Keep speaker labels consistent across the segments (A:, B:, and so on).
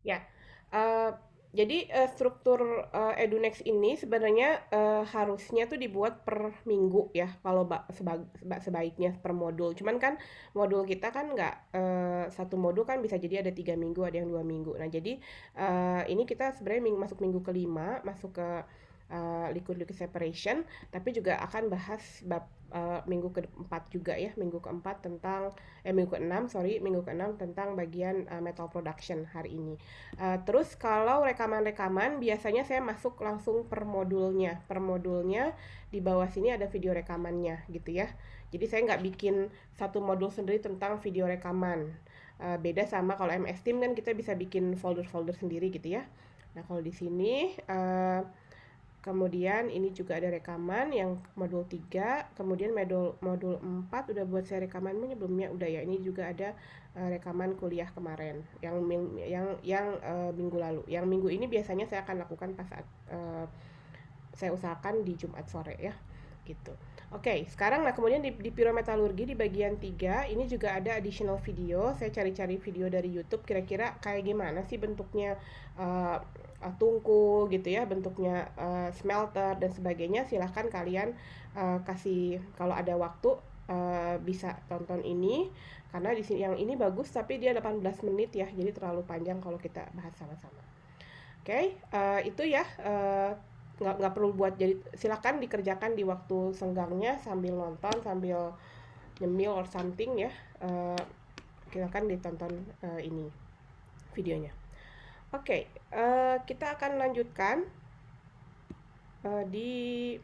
A: Ya, eee, jadi, struktur, Edunext ini sebenarnya, harusnya tuh dibuat per minggu ya, kalau sebaiknya per modul. Cuman kan modul kita kan nggak, 1 modul kan bisa jadi ada 3 minggu, ada yang 2 minggu. Nah jadi, ini kita sebenarnya masuk minggu kelima, masuk ke, liquid-liquid separation, tapi juga akan bahas minggu keempat juga ya, minggu keempat tentang minggu keenam sorry, minggu keenam tentang bagian, metal production hari ini. Terus kalau rekaman-rekaman biasanya saya masuk langsung per modulnya. Per modulnya di bawah sini ada video rekamannya gitu ya. Jadi saya nggak bikin satu modul sendiri tentang video rekaman. Beda sama kalau MS Team kan kita bisa bikin folder-folder sendiri gitu ya. Nah kalau di sini kemudian ini juga ada rekaman yang modul 3, kemudian modul modul 4 udah buat saya rekamannya belumnya udah ya. Ini juga ada rekaman kuliah kemarin yang minggu lalu. Yang minggu ini biasanya saya akan lakukan pas saat saya usahakan di Jumat sore ya gitu. Oke, sekarang nah kemudian di pirometalurgi di bagian 3 ini juga ada additional video. Saya cari-cari video dari YouTube kira-kira kayak gimana sih bentuknya uh, tungku gitu ya, bentuknya smelter dan sebagainya. Silahkan kalian kasih kalau ada waktu bisa tonton ini karena di sini yang ini bagus tapi dia 18 menit ya. Jadi terlalu panjang kalau kita bahas sama-sama. Oke, itu ya nggak perlu buat jadi silakan dikerjakan di waktu senggangnya sambil nonton sambil nyemil or something ya. Eh, Silakan ditonton ini videonya. Oke, kita akan lanjutkan di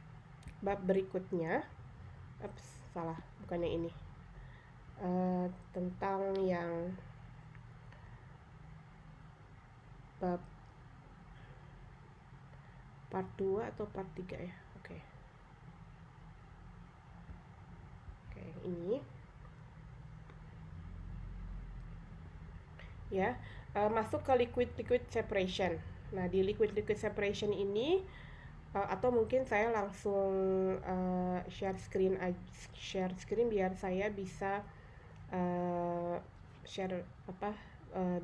A: bab berikutnya. Ups, salah, bukannya ini. Tentang yang bab part 2 atau part 3 ya. Oke. Oke, ini ya, masuk ke liquid liquid separation. Nah di liquid liquid separation ini atau mungkin saya langsung share screen biar saya bisa uh, share apa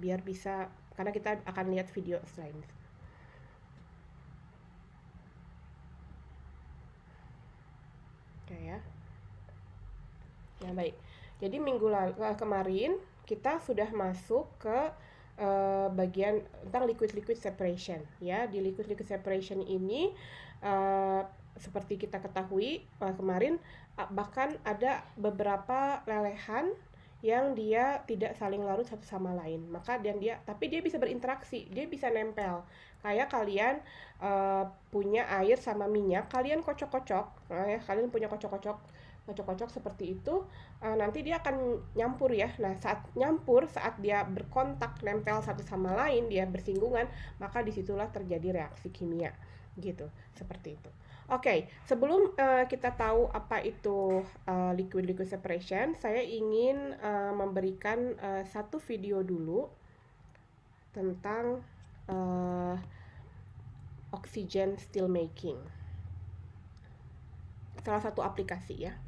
A: biar bisa karena kita akan lihat video selain oke ya. Nah baik, jadi minggu lalu kemarin kita sudah masuk ke bagian tentang liquid-liquid separation ya. Di liquid-liquid separation ini uh, seperti kita ketahui kemarin bahkan ada beberapa lelehan yang dia tidak saling larut satu sama lain. Maka dan dia tapi dia bisa berinteraksi, dia bisa nempel. Kayak kalian punya air sama minyak, kalian kocok-kocok, ya, kalian punya kocok-kocok kocok-kocok seperti itu nanti dia akan nyampur ya. Nah, saat nyampur, saat dia berkontak nempel satu sama lain, dia bersinggungan, maka disitulah terjadi reaksi kimia gitu, seperti itu. Oke, sebelum kita tahu apa itu liquid liquid separation, saya ingin memberikan satu video dulu tentang uh, oxygen steel making. Salah satu aplikasi ya.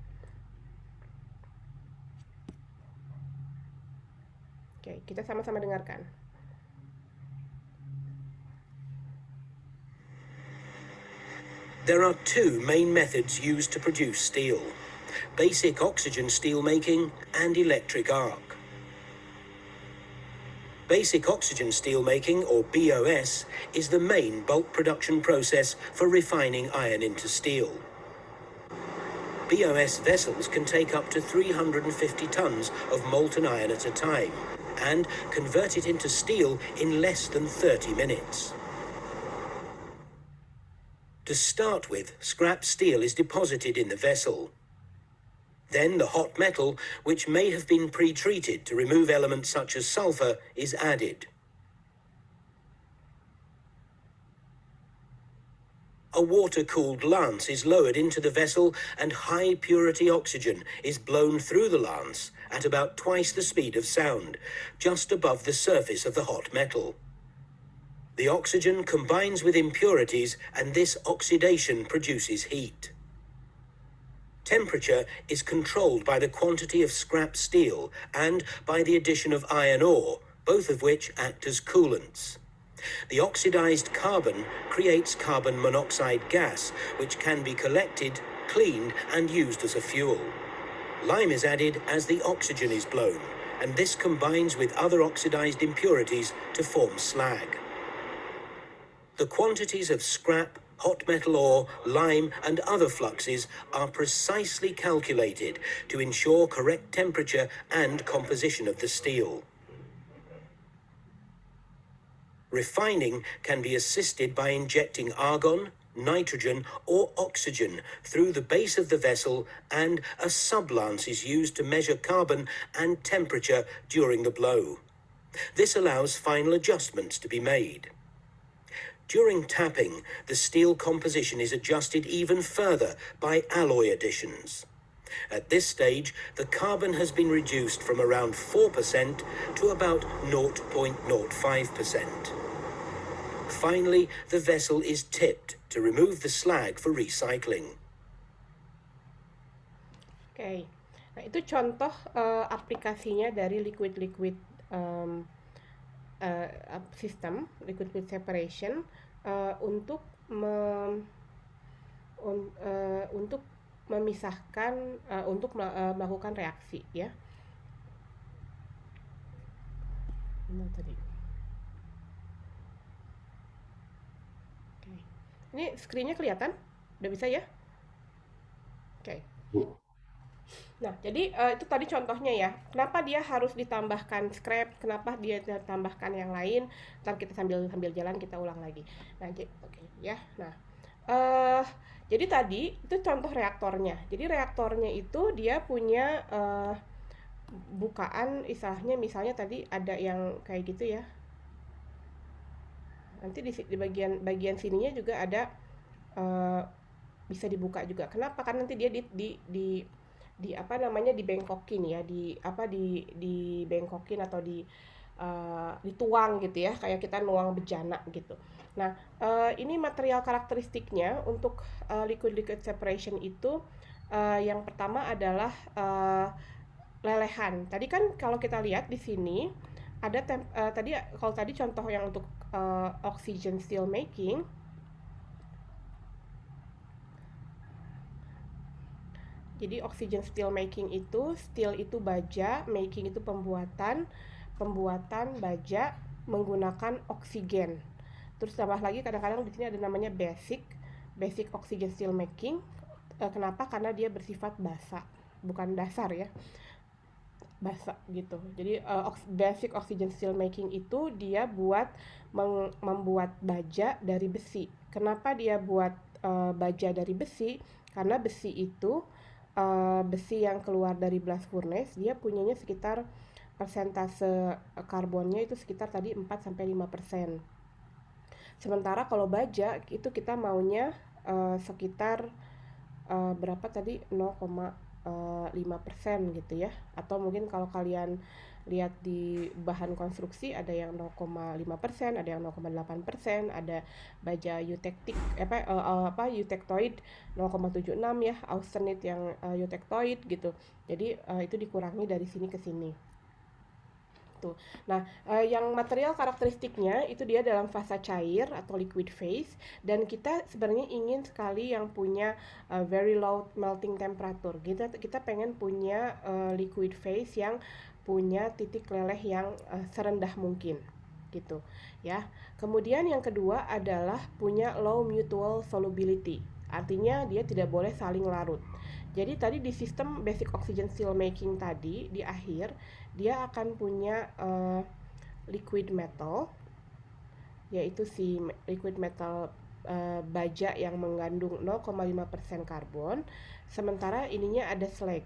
A: Oke, kita sama-sama dengarkan.
B: There are two main methods used to produce steel: basic oxygen steel making and electric arc. Basic oxygen steel making, or BOS, is the main bulk production process for refining iron into steel. BOS vessels can take up to 350 tons of molten iron at a time and convert it into steel in less than 30 minutes. To start with, scrap steel is deposited in the vessel. Then the hot metal, which may have been pre-treated to remove elements such as sulfur, is added. A water-cooled lance is lowered into the vessel and high-purity oxygen is blown through the lance at about twice the speed of sound, just above the surface of the hot metal. The oxygen combines with impurities and this oxidation produces heat. Temperature is controlled by the quantity of scrap steel and by the addition of iron ore, both of which act as coolants. The oxidized carbon creates carbon monoxide gas, which can be collected, cleaned, and used as a fuel. Lime is added as the oxygen is blown, and this combines with other oxidized impurities to form slag. The quantities of scrap, hot metal ore, lime, and other fluxes are precisely calculated to ensure correct temperature and composition of the steel. Refining can be assisted by injecting argon, nitrogen, or oxygen through the base of the vessel, and a sublance is used to measure carbon and temperature during the blow. This allows final adjustments to be made. During tapping, the steel composition is adjusted even further by alloy additions. At this stage, the carbon has been reduced from around 4% to about 0.05%. Finally, the vessel is tipped to remove the slag for recycling.
A: Oke, nah itu contoh aplikasinya dari liquid-liquid system, liquid-liquid separation untuk memisahkan, untuk melakukan reaksi, ya. Mana tadi? Oke, ini screen-nya kelihatan? Udah bisa ya? Oke. Nah, jadi itu tadi contohnya ya. Kenapa dia harus ditambahkan scrap? Kenapa dia ditambahkan yang lain? Ntar kita sambil jalan kita ulang lagi. Nah, oke ya. Nah, jadi tadi itu contoh reaktornya. Jadi reaktornya itu dia punya bukaan, istilahnya misalnya tadi ada yang kayak gitu ya. Nanti di bagian sininya juga ada bisa dibuka juga. Kenapa? Karena nanti dia di apa namanya dibengkokin ya, dibengkokin atau dituang gitu ya, kayak kita nuang bejana gitu. Nah, ini material karakteristiknya untuk liquid-liquid separation itu yang pertama adalah lelehan. Tadi kan kalau kita lihat di sini ada kalau tadi contoh yang untuk oxygen steel making. Jadi oxygen steel making itu, steel itu baja, making itu pembuatan baja menggunakan oksigen. Terus tambah lagi kadang-kadang di sini ada namanya basic oxygen steel making. Kenapa? Karena dia bersifat basa, bukan dasar ya. Basa gitu. Jadi basic oxygen steel making itu dia buat membuat baja dari besi. Kenapa dia buat baja dari besi? Karena besi itu besi yang keluar dari blast furnace, dia punyanya sekitar persentase karbonnya itu sekitar tadi 4-5%. Sementara kalau baja itu kita maunya sekitar berapa tadi 0,5% gitu ya. Atau mungkin kalau kalian lihat di bahan konstruksi ada yang 0,5%, ada yang 0,8%, ada baja eutectoid 0,76 ya, austenite yang eutectoid gitu. Jadi itu dikurangi dari sini ke sini. Tuh. Nah, yang material karakteristiknya itu dia dalam fasa cair atau liquid phase, dan kita sebenarnya ingin sekali yang punya very low melting temperature. Kita pengen punya liquid phase yang punya titik leleh yang serendah mungkin gitu ya. Kemudian yang kedua adalah punya low mutual solubility. Artinya dia tidak boleh saling larut. Jadi tadi di sistem basic oxygen steel making tadi di akhir dia akan punya liquid metal, yaitu si liquid metal baja yang mengandung 0,5% karbon. Sementara ininya ada slag.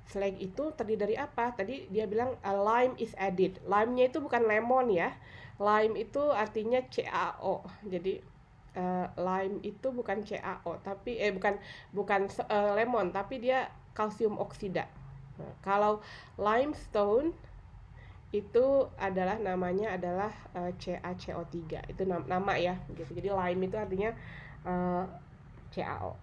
A: Slag itu terdiri dari apa? Tadi dia bilang lime is added. Lime-nya itu bukan lemon ya. Lime itu artinya CaO. Jadi lime itu bukan CaO, tapi bukan lemon, tapi dia kalsium oksida. Nah, kalau limestone itu adalah namanya adalah CaCO3. Itu nama ya gitu. Jadi lime itu artinya CaO.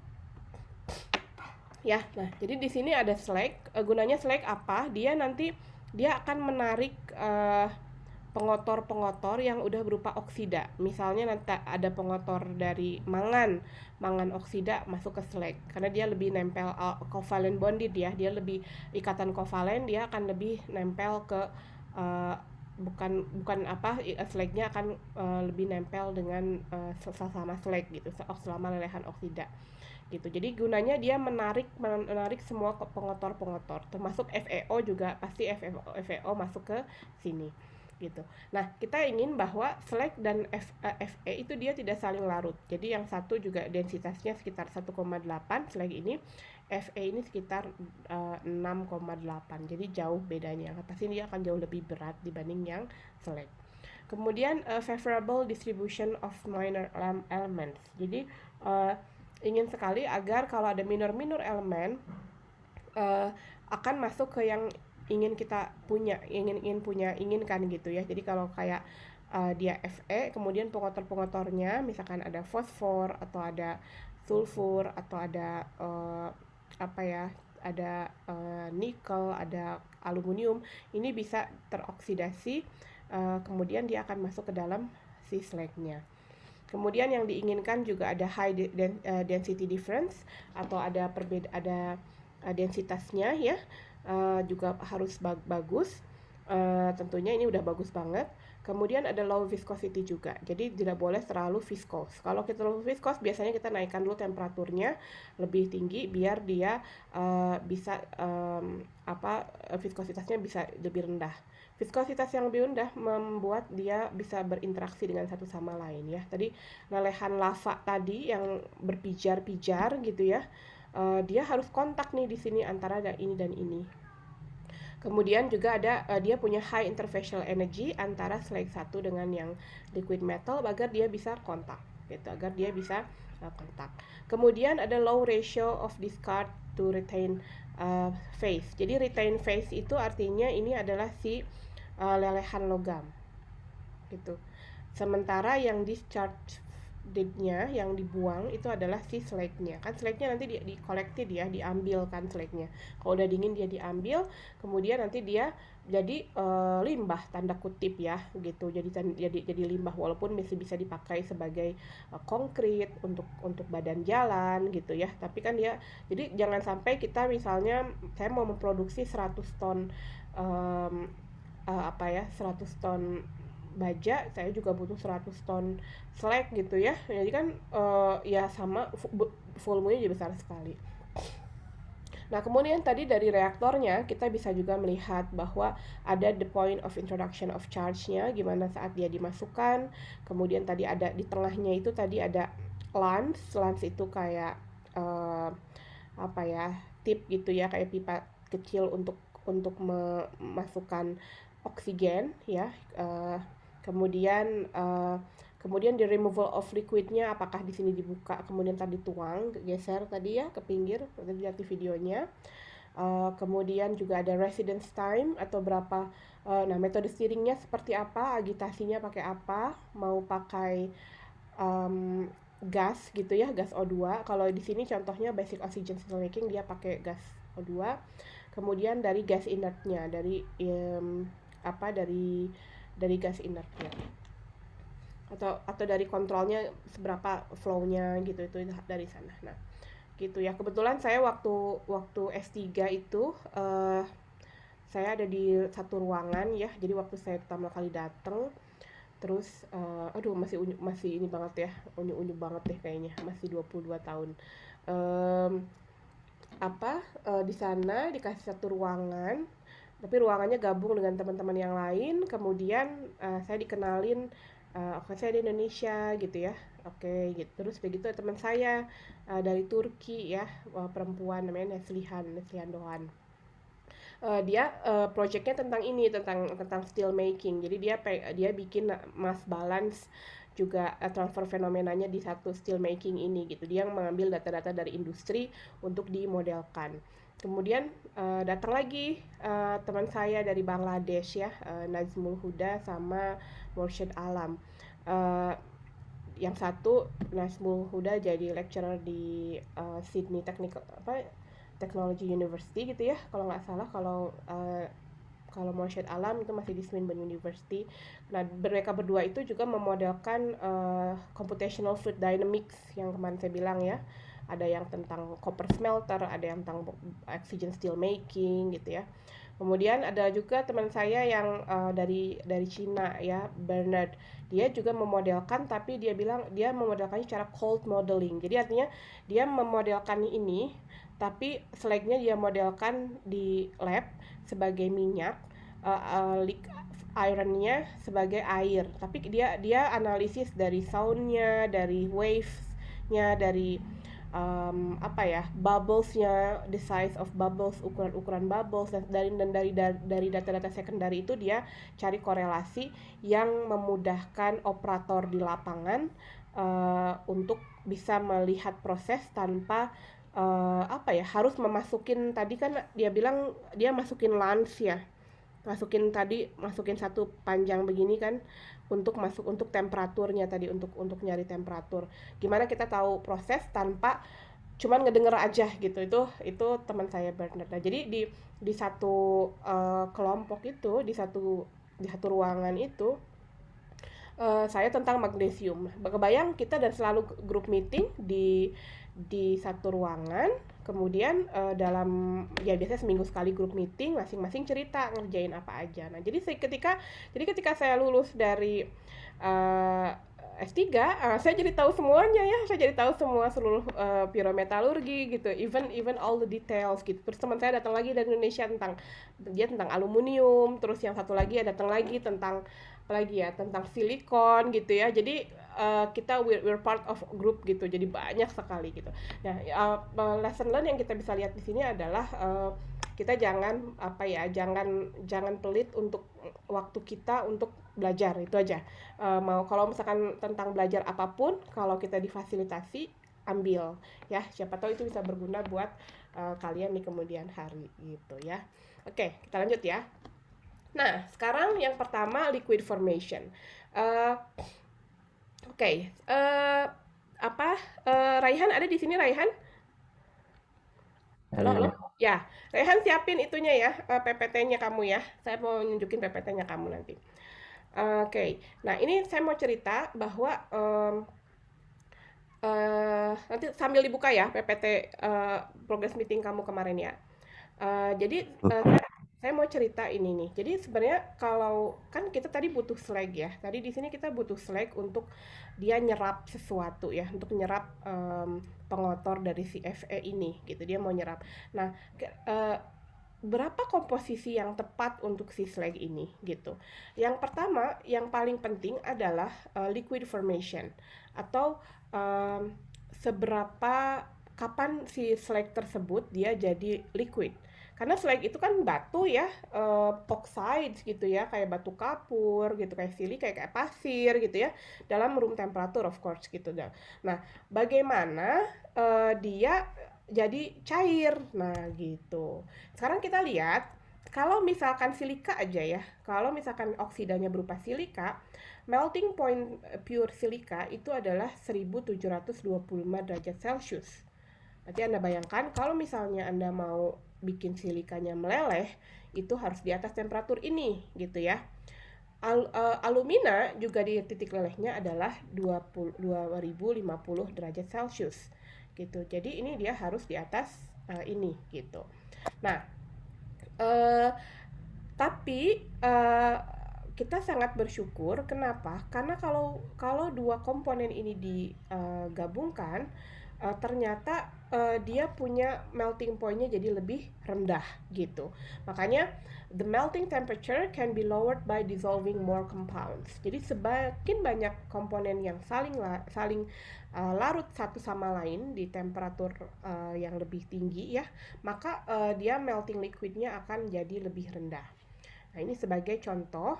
A: Ya, nah jadi di sini ada slag. Gunanya slag apa? Dia akan menarik pengotor-pengotor yang udah berupa oksida. Misalnya nanti ada pengotor dari mangan oksida masuk ke slag karena dia lebih nempel, covalent bonded ya, dia lebih ikatan kovalen, dia akan lebih nempel ke uh, bukan bukan apa slagnya akan lebih nempel dengan sesama slag gitu selama lelehan oksida gitu. Jadi gunanya dia menarik semua pengotor-pengotor, termasuk FeO juga pasti FeO masuk ke sini gitu. Nah, kita ingin bahwa slag dan Fe itu dia tidak saling larut. Jadi yang satu juga densitasnya sekitar 1,8 slag ini, Fe ini sekitar 6,8. Jadi jauh bedanya. Pasti dia akan jauh lebih berat dibanding yang slag. Kemudian favorable distribution of minor elements. Jadi ingin sekali agar kalau ada minor elemen akan masuk ke yang ingin kita punya, inginkan gitu ya. Jadi kalau kayak dia Fe, kemudian pengotor-pengotornya misalkan ada fosfor atau ada sulfur atau ada ada nikel, ada aluminium, ini bisa teroksidasi, kemudian dia akan masuk ke dalam si slagnya. Kemudian yang diinginkan juga ada high density difference atau ada densitasnya ya, juga harus bagus. Tentunya ini udah bagus banget. Kemudian ada low viscosity juga. Jadi tidak boleh terlalu viskos. Kalau kita terlalu viskos biasanya kita naikkan dulu temperaturnya lebih tinggi biar dia bisa viskositasnya bisa lebih rendah. Viskositas yang lebih rendah membuat dia bisa berinteraksi dengan satu sama lain ya. Tadi lelehan lava tadi yang berpijar-pijar gitu ya, dia harus kontak nih di sini antara ini dan ini. Kemudian juga ada dia punya high interfacial energy antara slag 1 dengan yang liquid metal agar dia bisa kontak gitu, agar dia bisa kontak. Kemudian ada low ratio of discard to retain phase. Jadi retain phase itu artinya ini adalah si lelehan logam gitu. Sementara yang discharge nya yang dibuang itu adalah si slagnya. Kan slagnya nanti di collected ya, diambil kan slagnya. Kalau udah dingin dia diambil, kemudian nanti dia jadi limbah tanda kutip ya gitu. Jadi limbah walaupun masih bisa dipakai sebagai konkrit untuk badan jalan gitu ya. Tapi kan dia jadi jangan sampai kita misalnya saya mau memproduksi 100 ton 100 ton baja, saya juga butuh 100 ton slag gitu ya. Jadi kan ya sama volumenya jadi besar sekali. Nah, kemudian tadi dari reaktornya kita bisa juga melihat bahwa ada the point of introduction of charge-nya, gimana saat dia dimasukkan. Kemudian tadi ada di tengahnya itu tadi ada lance itu kayak tip gitu ya, kayak pipa kecil untuk memasukkan oksigen ya. Kemudian di removal of liquidnya, apakah di sini dibuka kemudian tadi tuang geser tadi ya ke pinggir, lihat di videonya. Kemudian juga ada residence time atau berapa, nah metode steeringnya seperti apa, agitasinya pakai apa, mau pakai gas gitu ya, gas O2. Kalau di sini contohnya basic oxygen steelmaking dia pakai gas O2. Kemudian dari gas inertnya, dari gas inertnya atau dari kontrolnya seberapa flow-nya gitu, itu dari sana. Nah gitu ya, kebetulan saya waktu S3 itu saya ada di satu ruangan ya. Jadi waktu saya pertama kali datang, terus masih ini banget ya, unyu banget deh kayaknya, masih 22 tahun. Di sana dikasih satu ruangan, tapi ruangannya gabung dengan teman-teman yang lain. Kemudian saya dikenalin, saya di Indonesia gitu ya, oke gitu. Terus begitu teman saya dari Turki ya, perempuan namanya Neslihan Doğan. Dia projectnya tentang steel making. Jadi dia bikin mass balance juga, transfer fenomenanya di satu steel making ini gitu. Dia mengambil data-data dari industri untuk dimodelkan. Kemudian datang lagi teman saya dari Bangladesh ya, Nazmul Huda sama Mursyid Alam. Yang satu Nazmul Huda jadi lecturer di Sydney Technology University gitu ya, kalau nggak salah. Kalau Kalau Morshed Alam itu masih di Swinburne University. Nah, mereka berdua itu juga memodelkan computational fluid dynamics yang kemarin saya bilang ya. Ada yang tentang copper smelter, ada yang tentang oxygen steel making gitu ya. Kemudian ada juga teman saya yang dari Cina ya, Bernard. Dia juga memodelkan, tapi dia bilang dia memodelkannya secara cold modeling. Jadi artinya dia memodelkan ini, tapi slagnya dia modelkan di lab sebagai minyak, ironnya sebagai air. Tapi dia analisis dari soundnya, dari wavesnya, dari apa ya, bubblesnya, the size of bubbles, ukuran bubbles, dan dari data-data secondary itu dia cari korelasi yang memudahkan operator di lapangan untuk bisa melihat proses tanpa apa ya, harus memasukin, tadi kan dia bilang dia masukin lens ya, masukin satu panjang begini kan, untuk temperaturnya tadi, untuk nyari temperatur. Gimana kita tahu proses tanpa cuman ngedenger aja gitu. Itu teman saya Bernard. Nah, jadi di satu kelompok itu, di satu ruangan itu, saya tentang magnesium. Kebayang kita dan selalu grup meeting di satu ruangan, kemudian dalam ya biasanya seminggu sekali grup meeting, masing-masing cerita ngerjain apa aja. Nah, jadi ketika saya lulus dari S3, saya jadi tahu semuanya ya, saya jadi tahu seluruh pirometalurgi gitu, even all the details gitu. Terus teman saya datang lagi dari Indonesia tentang aluminium, terus yang satu lagi datang lagi tentang apalagi ya, tentang silikon gitu ya. Jadi kita we're part of group gitu, jadi banyak sekali gitu. Nah, lesson learn yang kita bisa lihat di sini adalah kita jangan pelit untuk waktu kita untuk belajar, itu aja. Kalau misalkan tentang belajar apapun, kalau kita difasilitasi, ambil ya, siapa tahu itu bisa berguna buat kalian di kemudian hari gitu ya. Oke, kita lanjut ya. Nah, sekarang yang pertama, liquid formation. Oke. Raihan ada di sini, Raihan? Halo. Ya, Raihan siapin itunya ya, PPT-nya kamu ya. Saya mau nunjukin PPT-nya kamu nanti. Oke. Nah, ini saya mau cerita bahwa nanti sambil dibuka ya PPT progress meeting kamu kemarin ya. Jadi saya mau cerita ini nih. Jadi sebenarnya kalau kan kita tadi butuh slag ya. Tadi di sini kita butuh slag untuk dia nyerap sesuatu ya, untuk nyerap pengotor dari si Fe ini gitu. Dia mau nyerap. Nah, berapa komposisi yang tepat untuk si slag ini gitu. Yang pertama, yang paling penting adalah liquid formation, atau kapan si slag tersebut dia jadi liquid. Karena slag itu kan batu ya, oxides gitu ya, kayak batu kapur gitu, kayak silika, kayak pasir gitu ya, dalam room temperature of course gitu. Nah, bagaimana dia jadi cair? Nah, gitu. Sekarang kita lihat, kalau misalkan silika aja ya, kalau misalkan oksidanya berupa silika, melting point pure silika itu adalah 1725 derajat Celcius. Berarti Anda bayangkan kalau misalnya Anda mau bikin silikanya meleleh, itu harus di atas temperatur ini gitu ya. Alumina juga di titik lelehnya adalah 2050 derajat Celcius gitu. Jadi ini dia harus di atas ini gitu. Nah, tapi kita sangat bersyukur. Kenapa? Karena kalau dua komponen ini digabungkan, ternyata dia punya melting point-nya jadi lebih rendah gitu. Makanya the melting temperature can be lowered by dissolving more compounds. Jadi semakin banyak komponen yang saling larut satu sama lain di temperatur yang lebih tinggi ya, maka dia melting liquidnya akan jadi lebih rendah. Nah, ini sebagai contoh.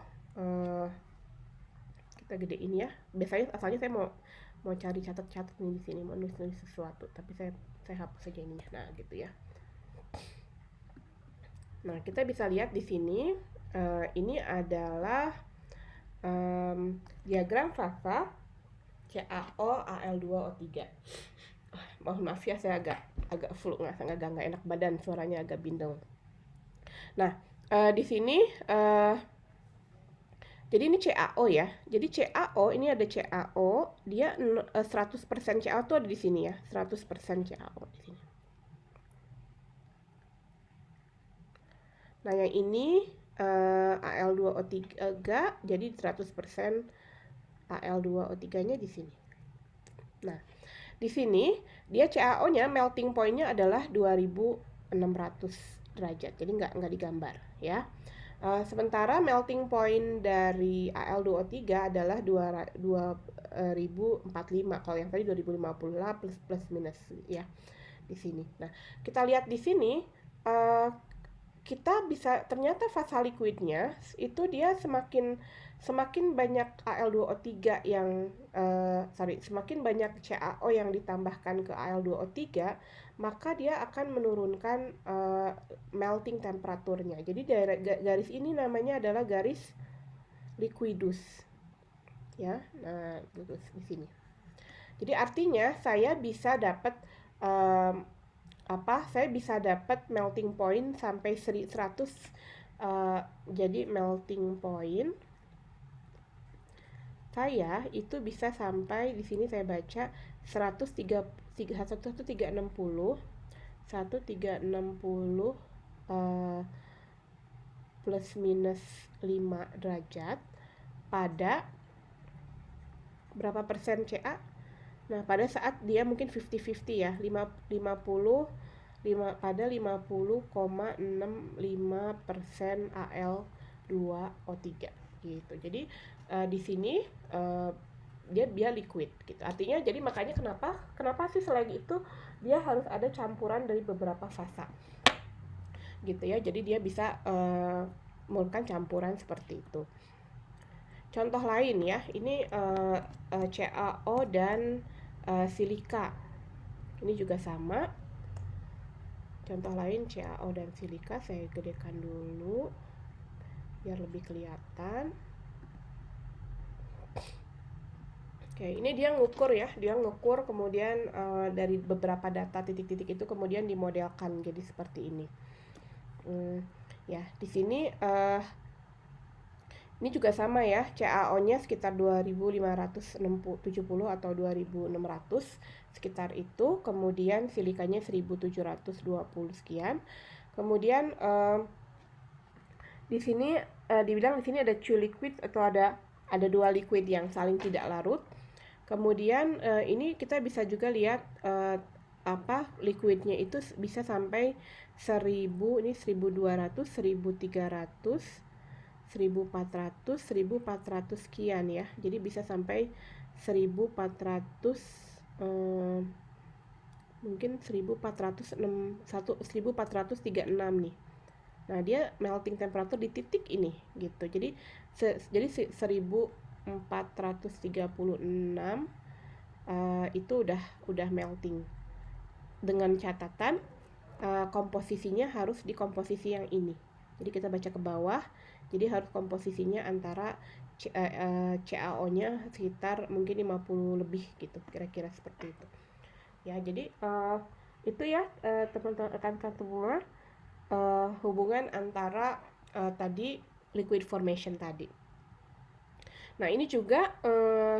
A: Kita gedein ya. Biasanya asalnya saya mau cari catat nih di sini, mau nulis sesuatu, tapi saya hapus aja ini. Nah, gitu ya. Nah, kita bisa lihat di sini, ini adalah diagram fasa CaO Al2O3. Mohon maaf ya, saya agak flu, nggak enak badan, suaranya agak bindeng. Nah, Di sini jadi ini CAO ya. Jadi CAO ini ada CAO, dia 100% CAO tuh ada di sini ya, 100% CAO di sini. Nah, yang ini Al2O3 jadi 100% Al2O3-nya di sini. Nah, di sini dia CAO-nya melting point-nya adalah 2600 derajat. Jadi nggak digambar ya. Sementara melting point dari Al2O3 adalah 2045. Kalau yang tadi 2050 lah plus plus minus ya di sini. Nah, kita lihat di sini uh, kita bisa ternyata fasa liquidnya itu dia semakin banyak Al2O3 yang semakin banyak CaO yang ditambahkan ke Al2O3, maka dia akan menurunkan melting temperaturnya. Jadi garis ini namanya adalah garis liquidus ya. Nah, terus di sini. Jadi artinya saya bisa dapat saya bisa dapat melting point sampai 100 jadi melting point saya itu bisa sampai di sini saya baca 1360 plus minus 5 derajat pada berapa persen CA. Nah, pada saat dia mungkin 50-50 ya, 50,65% Al2O3 gitu. Jadi di sini dia liquid gitu. Artinya jadi makanya kenapa sih selain itu dia harus ada campuran dari beberapa fasa gitu ya. Jadi dia bisa menggunakan campuran seperti itu. Contoh lain ya, ini CaO dan silika. Ini juga sama. Contoh lain CaO dan silika, saya gedekan dulu biar lebih kelihatan. Oke, ini dia ngukur ya, dia ngukur kemudian dari beberapa data titik-titik itu kemudian dimodelkan jadi seperti ini. Ya, di sini ini juga sama ya, CaO-nya sekitar 2570 atau 2600 sekitar itu, kemudian silikanya 1720 sekian. Kemudian di sini dibilang di sini ada two liquid atau ada dua liquid yang saling tidak larut. Kemudian ini kita bisa juga lihat liquidnya itu bisa sampai 1000, ini 1200, 1300, 1400, 1400 sekian ya. Jadi bisa sampai 1400 mungkin 1436 nih. Nah, dia melting temperature di titik ini gitu. Jadi 1436 itu udah melting. Dengan catatan komposisinya harus di komposisi yang ini. Jadi kita baca ke bawah. Jadi harus komposisinya antara CaO-nya sekitar mungkin 50 lebih gitu, kira-kira seperti itu. Ya, jadi itu ya teman-teman rekan-rekan semua hubungan antara tadi liquid formation tadi. Nah, ini juga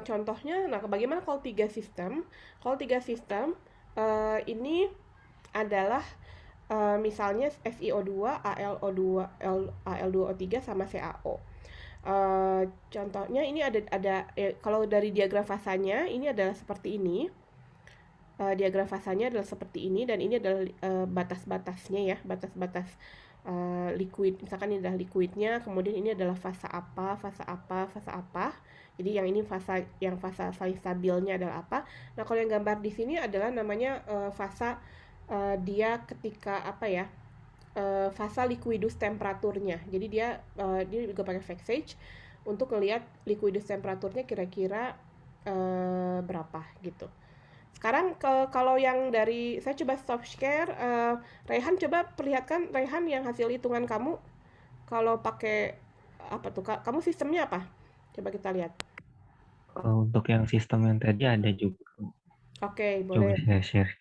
A: contohnya, nah bagaimana kalau 3 sistem? Kalau 3 sistem ini adalah misalnya FiO2, AlO2, Al2O3 sama CaO. Contohnya ini ada kalau dari diagram fasanya ini adalah seperti ini. Diagram fasanya adalah seperti ini dan ini adalah batas-batasnya ya, batas-batas liquid. Misalkan ini adalah liquidnya, kemudian ini adalah fasa apa, fasa apa, fasa apa. Jadi yang ini fasa saling stabilnya adalah apa. Nah, kalau yang gambar di sini adalah namanya fasa dia ketika fasa liquidus temperaturnya. Jadi dia juga pakai Vexage untuk melihat liquidus temperaturnya kira-kira berapa gitu. Sekarang kalau yang dari saya coba stop share, Rehan coba perlihatkan Rehan yang hasil hitungan kamu kalau pakai apa tuh Kak? Kamu sistemnya apa? Coba kita lihat.
C: Untuk yang sistem yang tadi ada juga.
A: Oke,
C: Coba
A: boleh.
C: saya share.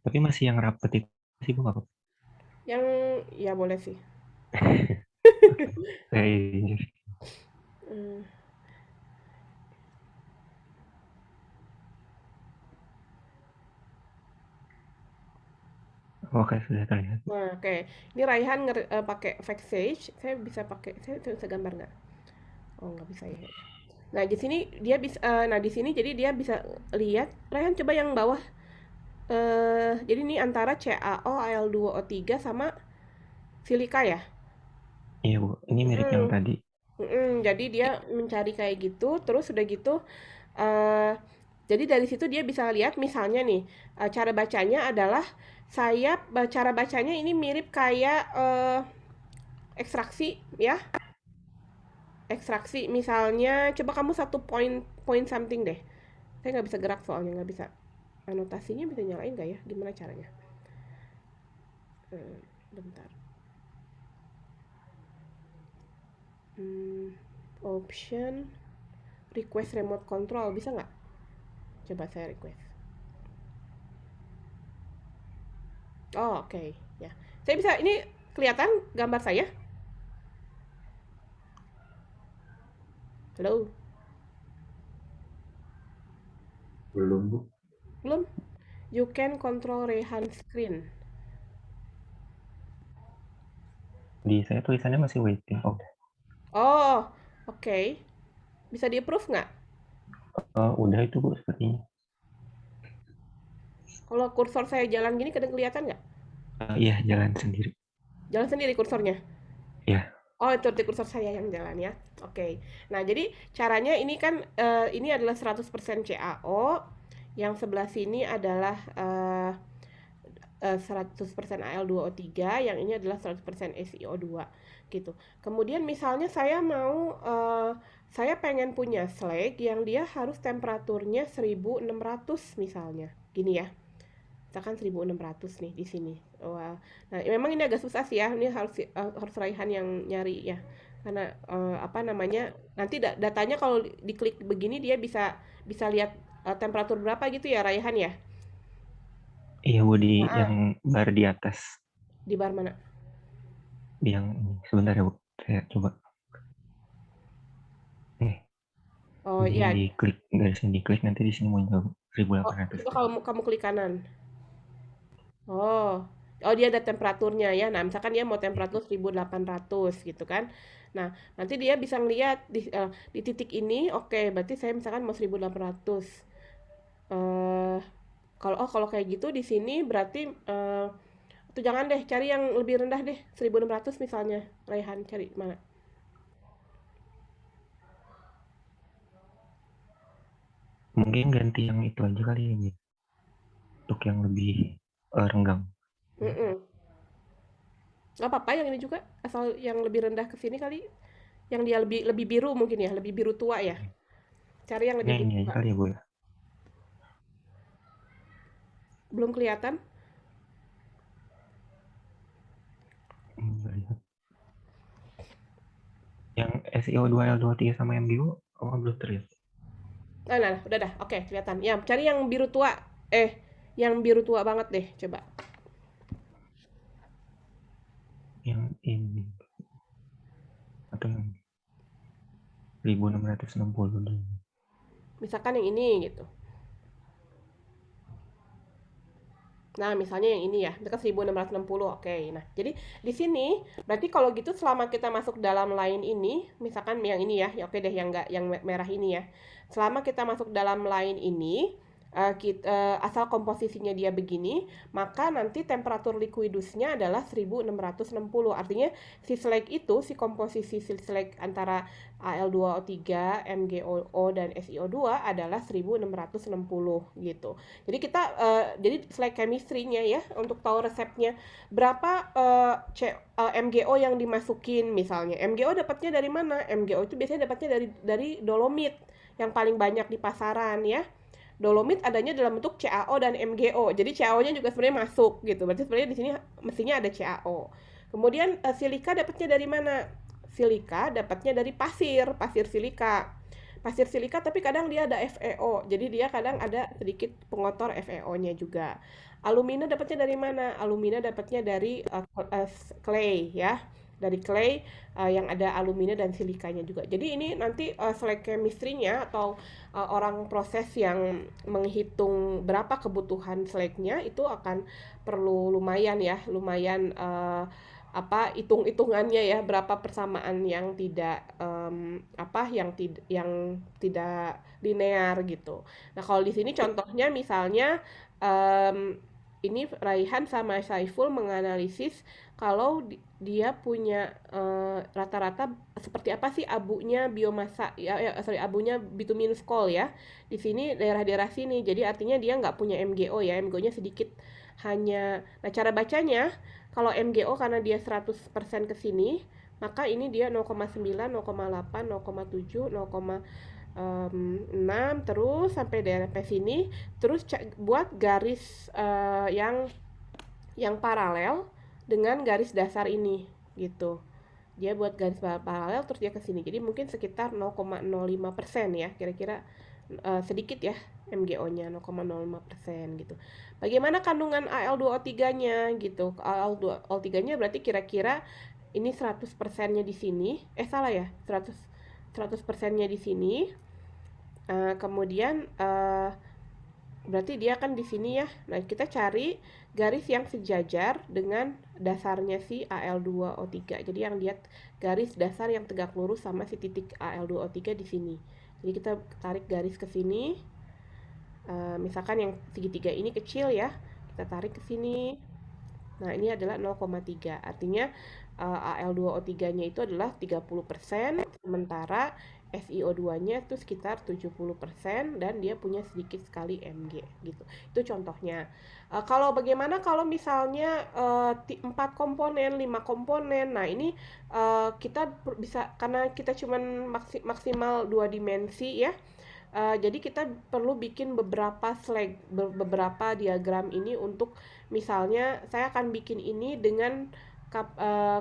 C: Tapi masih yang rapet itu sih Bu nggak apa-apa.
A: Yang ya boleh sih.
C: Saya
A: Hmm,
C: oke sudah terlihat.
A: Nah, oke. Ini Raihan pakai Vexage. Saya bisa gambar nggak? Oh, nggak bisa ya. Nah, di sini nah di sini jadi dia bisa lihat. Raihan coba yang bawah. Jadi ini antara CaO, Al2O3 sama silika ya.
C: Iya Bu, ini mirip yang
A: Mm-mm.
C: tadi.
A: Jadi dia mencari kayak gitu, terus udah gitu, eh jadi dari situ dia bisa lihat misalnya nih, cara bacanya adalah cara bacanya ini mirip kayak ekstraksi ya, ekstraksi misalnya coba kamu satu point point something deh. Saya nggak bisa gerak soalnya nggak bisa. Anotasinya bisa nyalain nggak ya? Gimana caranya? Bentar. Hmm, option request remote control bisa nggak? Coba saya request. Oh, oke. Ya. Saya bisa ini kelihatan gambar saya? Halo?
C: Belum Bu.
A: Belum? You can control Rehan screen.
C: Di saya tulisannya masih waiting. Oke.
A: Oh, oke. Bisa di-approve nggak?
C: Udah itu Bu sepertinya.
A: Kalau kursor saya jalan gini kadang kelihatan nggak?
C: Iya jalan sendiri.
A: Jalan sendiri kursornya.
C: Iya.
A: Oh, itu di kursor saya yang jalan ya. Oke. Nah, jadi caranya ini kan ini adalah 100% CaO, yang sebelah sini adalah 100% Al2O3, yang ini adalah 100% SiO2 gitu. Kemudian misalnya saya pengen punya slag yang dia harus temperaturnya 1600 misalnya. Gini ya. Misalkan 1600 nih di sini. Wah. Nah, memang ini agak susah sih ya. Ini harus Raihan yang nyari ya. Karena apa namanya? Nanti datanya kalau diklik begini dia bisa bisa lihat temperatur berapa gitu ya Raihan ya.
C: Iya Bu di yang
A: Nah,
C: bar di atas.
A: di bar mana?
C: Yang ini. Sebentar ya Bu. Saya coba. Nih.
A: Oh
C: Ini
A: iya.
C: diklik garisnya diklik nanti di sini muncul
A: Oh,
C: 1800.
A: coba kamu klik kanan. Oh. Oh, dia ada temperaturnya ya. Nah, misalkan dia mau temperatur 1800 gitu kan. Nah, nanti dia bisa ngeliat di titik ini, oke, berarti saya misalkan mau 1800. Eh kalau kayak gitu di sini berarti atau jangan deh, cari yang lebih rendah deh, 1600 misalnya. Raihan cari mana?
C: Mungkin ganti yang itu aja kali ya Bu. Untuk yang lebih renggang.
A: Mm-mm. Gak apa-apa yang ini juga, asal yang lebih rendah ke sini kali. Yang dia lebih lebih biru mungkin ya, lebih biru tua ya. Cari yang lebih
C: Ini
A: biru
C: aja
A: tua.
C: kali ya Bu ya.
A: Belum kelihatan?
C: Lihat. Yang SEO2 L23 sama yang biru belum terlihat.
A: Nah, udah dah. Oke, kelihatan. Ya, cari yang biru tua. Yang biru tua banget deh, coba.
C: Yang ini atau yang 1660 dulu.
A: Misalkan yang ini gitu. Nah, misalnya yang ini ya, dekat 1660. Oke. Nah, jadi di sini berarti kalau gitu selama kita masuk dalam line ini, misalkan yang ini ya, ya oke deh yang enggak yang merah ini ya. Selama kita masuk dalam line ini, asal komposisinya dia begini, maka nanti temperatur liquidusnya adalah 1660. Artinya si slag itu, si komposisi si slag antara Al2O3, MgO dan SiO2 adalah 1660 gitu. Jadi slag chemistry-nya ya untuk tahu resepnya berapa MgO yang dimasukin misalnya. MgO dapatnya dari mana? MgO itu biasanya dapatnya dari dolomit yang paling banyak di pasaran ya. Dolomit adanya dalam bentuk CaO dan MgO. Jadi CaO-nya juga sebenarnya masuk gitu. Berarti sebenarnya di sini mestinya ada CaO. Kemudian silika dapatnya dari mana? Silika dapatnya dari pasir silika. Pasir silika tapi kadang dia ada FeO. Jadi dia kadang ada sedikit pengotor FeO-nya juga. Alumina dapatnya dari mana? Alumina dapatnya dari clay ya. dari clay yang ada alumina dan silikanya juga. Jadi ini nanti slag chemistry-nya atau orang proses yang menghitung berapa kebutuhan slagnya itu akan perlu lumayan ya, lumayan hitung-hitungannya ya, berapa persamaan yang tidak yang tidak linear gitu. Nah, kalau di sini contohnya misalnya em, ini Raihan sama Saiful menganalisis kalau dia punya rata-rata seperti apa sih abunya biomasa abunya bituminous coal ya. Di sini daerah-daerah sini. Jadi artinya dia nggak punya MgO ya, MgO-nya sedikit hanya. Nah, cara bacanya kalau MgO karena dia 100% ke sini, maka ini dia 0,9, 0,8, 0,7, 0,6 terus sampai daerah sini, terus buat garis yang paralel dengan garis dasar ini gitu. Dia buat garis paralel terus dia ke sini. Jadi mungkin sekitar 0,05% ya, kira-kira sedikit ya MgO-nya 0,05% gitu. Bagaimana kandungan Al2O3-nya gitu? Al2O3-nya berarti kira-kira ini 100%-nya di sini. Salah ya. 100%-nya di sini. Kemudian berarti dia akan di sini ya. Nah, kita cari garis yang sejajar dengan dasarnya si Al2O3. Jadi yang lihat garis dasar yang tegak lurus sama si titik Al2O3 di sini. Jadi kita tarik garis ke sini. Misalkan yang segitiga ini kecil ya. Kita tarik ke sini. Nah, ini adalah 0,3. Artinya Al2O3-nya itu adalah 30%, sementara SiO2-nya itu sekitar 70% dan dia punya sedikit sekali Mg gitu. Itu contohnya. Kalau bagaimana kalau misalnya 4 komponen, 5 komponen. Nah, ini kita bisa karena kita cuman maksimal 2 dimensi ya. Jadi kita perlu bikin beberapa diagram ini untuk misalnya saya akan bikin ini dengan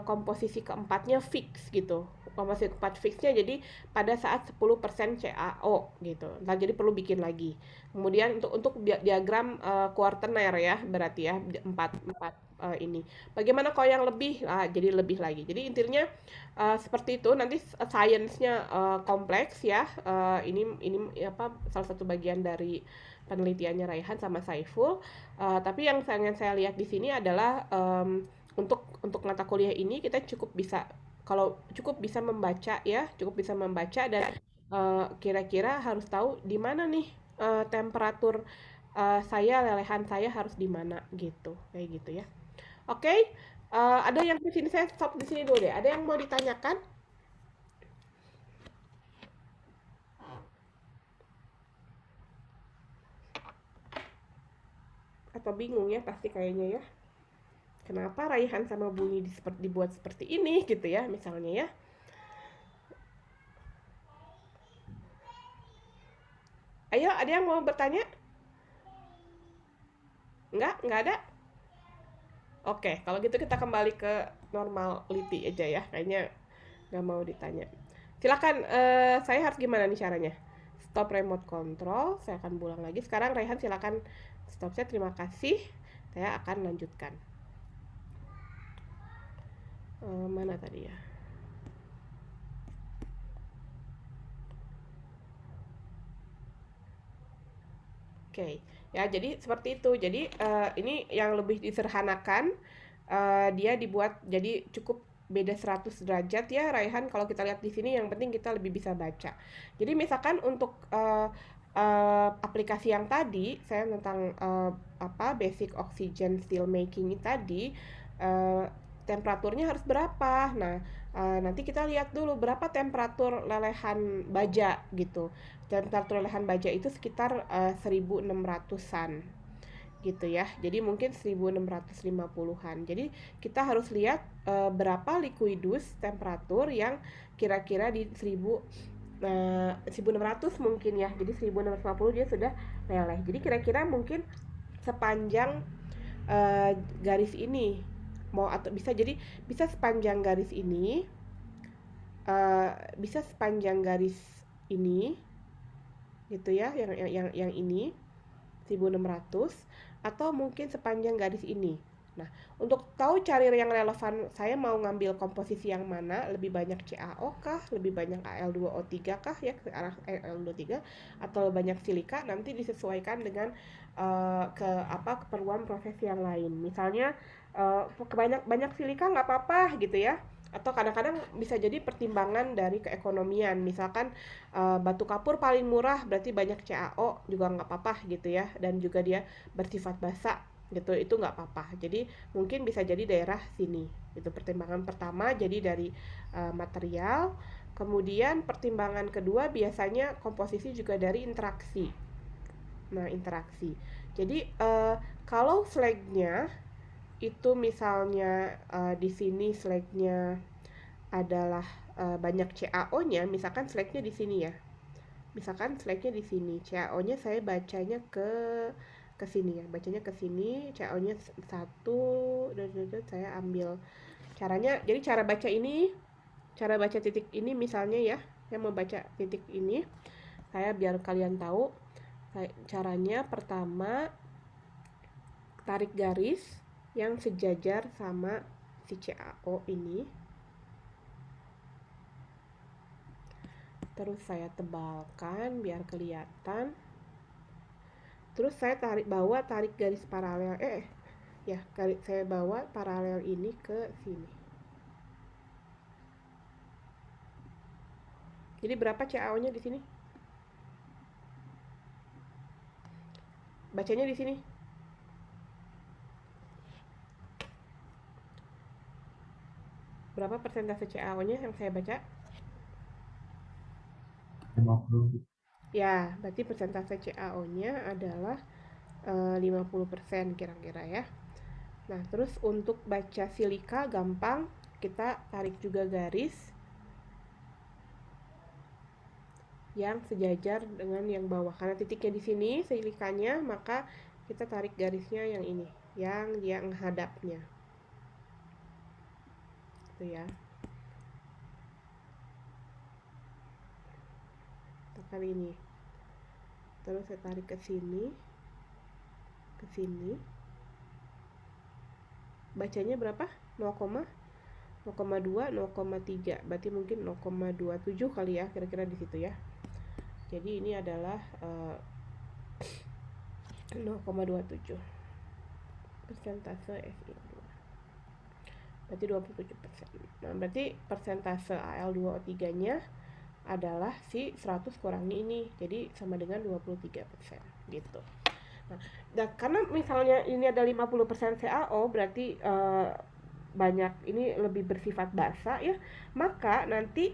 A: komposisi keempatnya fix gitu. Komposisi keempat fixnya jadi pada saat 10% CaO gitu. Nah, jadi perlu bikin lagi. Kemudian untuk diagram kuartener ya, berarti ya 4 ini. Bagaimana kalau yang lebih? Jadi lebih lagi. Jadi intinya seperti itu. Nanti sainsnya kompleks ya. Ini salah satu bagian dari penelitiannya Raihan sama Saiful. Tapi yang saya lihat di sini adalah untuk mata kuliah ini kita cukup bisa membaca ya, cukup bisa membaca dan kira-kira harus tahu di mana nih temperatur lelehan saya harus di mana gitu, kayak gitu ya. Oke, ada yang di sini, saya stop di sini dulu deh. Ada yang mau ditanyakan? Atau bingung ya pasti kayaknya ya. Kenapa Raihan sama Bunyi dibuat seperti ini gitu ya misalnya ya. Ayo, ada yang mau bertanya? Nggak ada? Oke, kalau gitu kita kembali ke normality aja ya. Kayaknya nggak mau ditanya. Silakan, saya harus gimana nih caranya? Stop remote control, saya akan ulang lagi. Sekarang Raihan silakan stop saya, terima kasih. Saya akan lanjutkan. Mana tadi ya? Oke, ya jadi seperti itu. Jadi ini yang lebih disederhanakan, dia dibuat jadi cukup beda 100 derajat ya Raihan. Kalau kita lihat di sini yang penting kita lebih bisa baca. Jadi misalkan untuk aplikasi yang tadi saya tentang basic oxygen steel making tadi, temperaturnya harus berapa. Nah, nanti kita lihat dulu berapa temperatur lelehan baja gitu. Temperatur lelehan baja itu sekitar 1600-an gitu ya. Jadi mungkin 1650-an. Jadi kita harus lihat berapa liquidus temperatur yang kira-kira di 1600 mungkin ya. Jadi 1650 dia sudah leleh. Jadi kira-kira mungkin sepanjang garis ini atau bisa sepanjang garis ini, bisa sepanjang garis ini gitu ya, yang ini 1600, atau mungkin sepanjang garis ini Nah, untuk tahu cari yang relevan, saya mau ngambil komposisi yang mana, lebih banyak CaO kah, lebih banyak Al2O3 kah ya, ke arah Al2O3, atau banyak silika, nanti disesuaikan dengan keperluan proses yang lain. Misalnya banyak silika nggak apa-apa gitu ya, atau kadang-kadang bisa jadi pertimbangan dari keekonomian, misalkan batu kapur paling murah berarti banyak CaO juga nggak apa-apa gitu ya, dan juga dia bersifat basa gitu, itu nggak apa-apa. Jadi mungkin bisa jadi daerah sini. Itu pertimbangan pertama, jadi dari material. Kemudian pertimbangan kedua biasanya komposisi juga dari interaksi. Nah, interaksi. Jadi kalau flagnya itu misalnya di sini flagnya adalah banyak CaO-nya, misalkan flagnya di sini ya. Misalkan flagnya di sini, CaO-nya saya bacanya ke sini ya, bacanya ke sini, CaO-nya 1 dan saya ambil caranya. Jadi cara baca titik ini misalnya ya, saya mau baca titik ini, saya biar kalian tahu caranya. Pertama, tarik garis yang sejajar sama si CaO ini, terus saya tebalkan biar kelihatan. Terus saya tarik garis paralel saya bawa paralel ini ke sini. Jadi berapa CaO-nya di sini? Bacanya di sini. Berapa persentase CaO-nya yang saya baca?
C: 50.
A: Ya, berarti persentase CaO-nya adalah 50% kira-kira ya. Nah, terus untuk baca silika gampang, kita tarik juga garis yang sejajar dengan yang bawah. Karena titiknya di sini silikanya, maka kita tarik garisnya yang ini, yang dia menghadapnya. Itu ya. Kali ini. Terus saya tarik ke sini. Ke sini. Bacanya berapa? 0,2, 0,3. Berarti mungkin 0,27 kali ya, kira-kira di situ ya. Jadi ini adalah 0,27 persentase SiO2. Berarti 27%. Nah, berarti persentase Al2O3-nya adalah si 100 kurangi ini. Jadi sama dengan 23% gitu. Nah, karena misalnya ini ada 50% CaO, berarti banyak ini lebih bersifat basa ya, maka nanti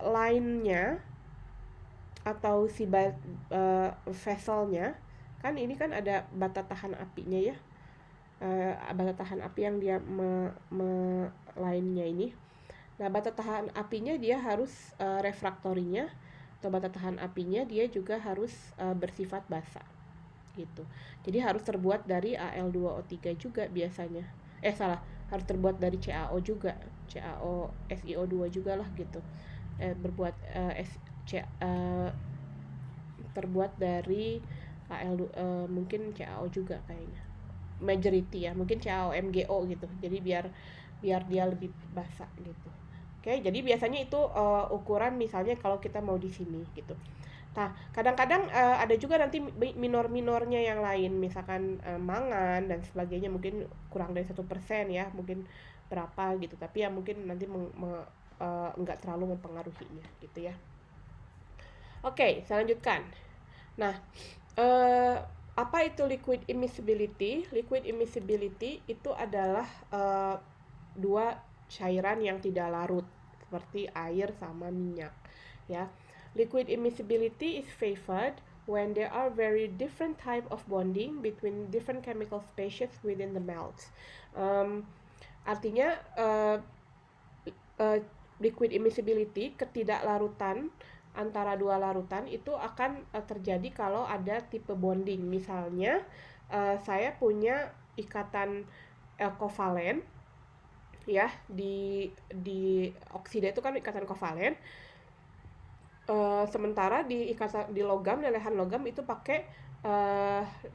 A: line-nya atau si vesselnya kan ini kan ada bata tahan apinya ya, bata tahan api yang dia line-nya ini. Nah, bata tahan apinya dia harus refraktorinya atau bata tahan apinya dia juga harus bersifat basa gitu. Jadi harus terbuat dari Al2O3 juga biasanya. Harus terbuat dari CaO juga. CaO SiO2 juga lah gitu. Terbuat dari mungkin CaO juga kayaknya. Majority ya, mungkin CaO MgO gitu. Jadi biar dia lebih basah gitu. Oke, jadi biasanya itu ukuran misalnya kalau kita mau di sini gitu. Nah, kadang-kadang ada juga nanti minor-minornya yang lain, misalkan mangan dan sebagainya, mungkin kurang dari 1% ya, mungkin berapa gitu, tapi ya mungkin nanti enggak terlalu mempengaruhinya gitu ya. Oke, saya lanjutkan. Nah, apa itu liquid immiscibility? Liquid immiscibility itu adalah dua cairan yang tidak larut, seperti air sama minyak ya. Liquid immiscibility is favored when there are very different type of bonding between different chemical species within the melt. Artinya liquid immiscibility, ketidaklarutan antara dua larutan itu akan terjadi kalau ada tipe bonding. Misalnya saya punya ikatan kovalen ya, di oksida itu kan ikatan kovalen. Sementara di logam, lelehan logam itu pakai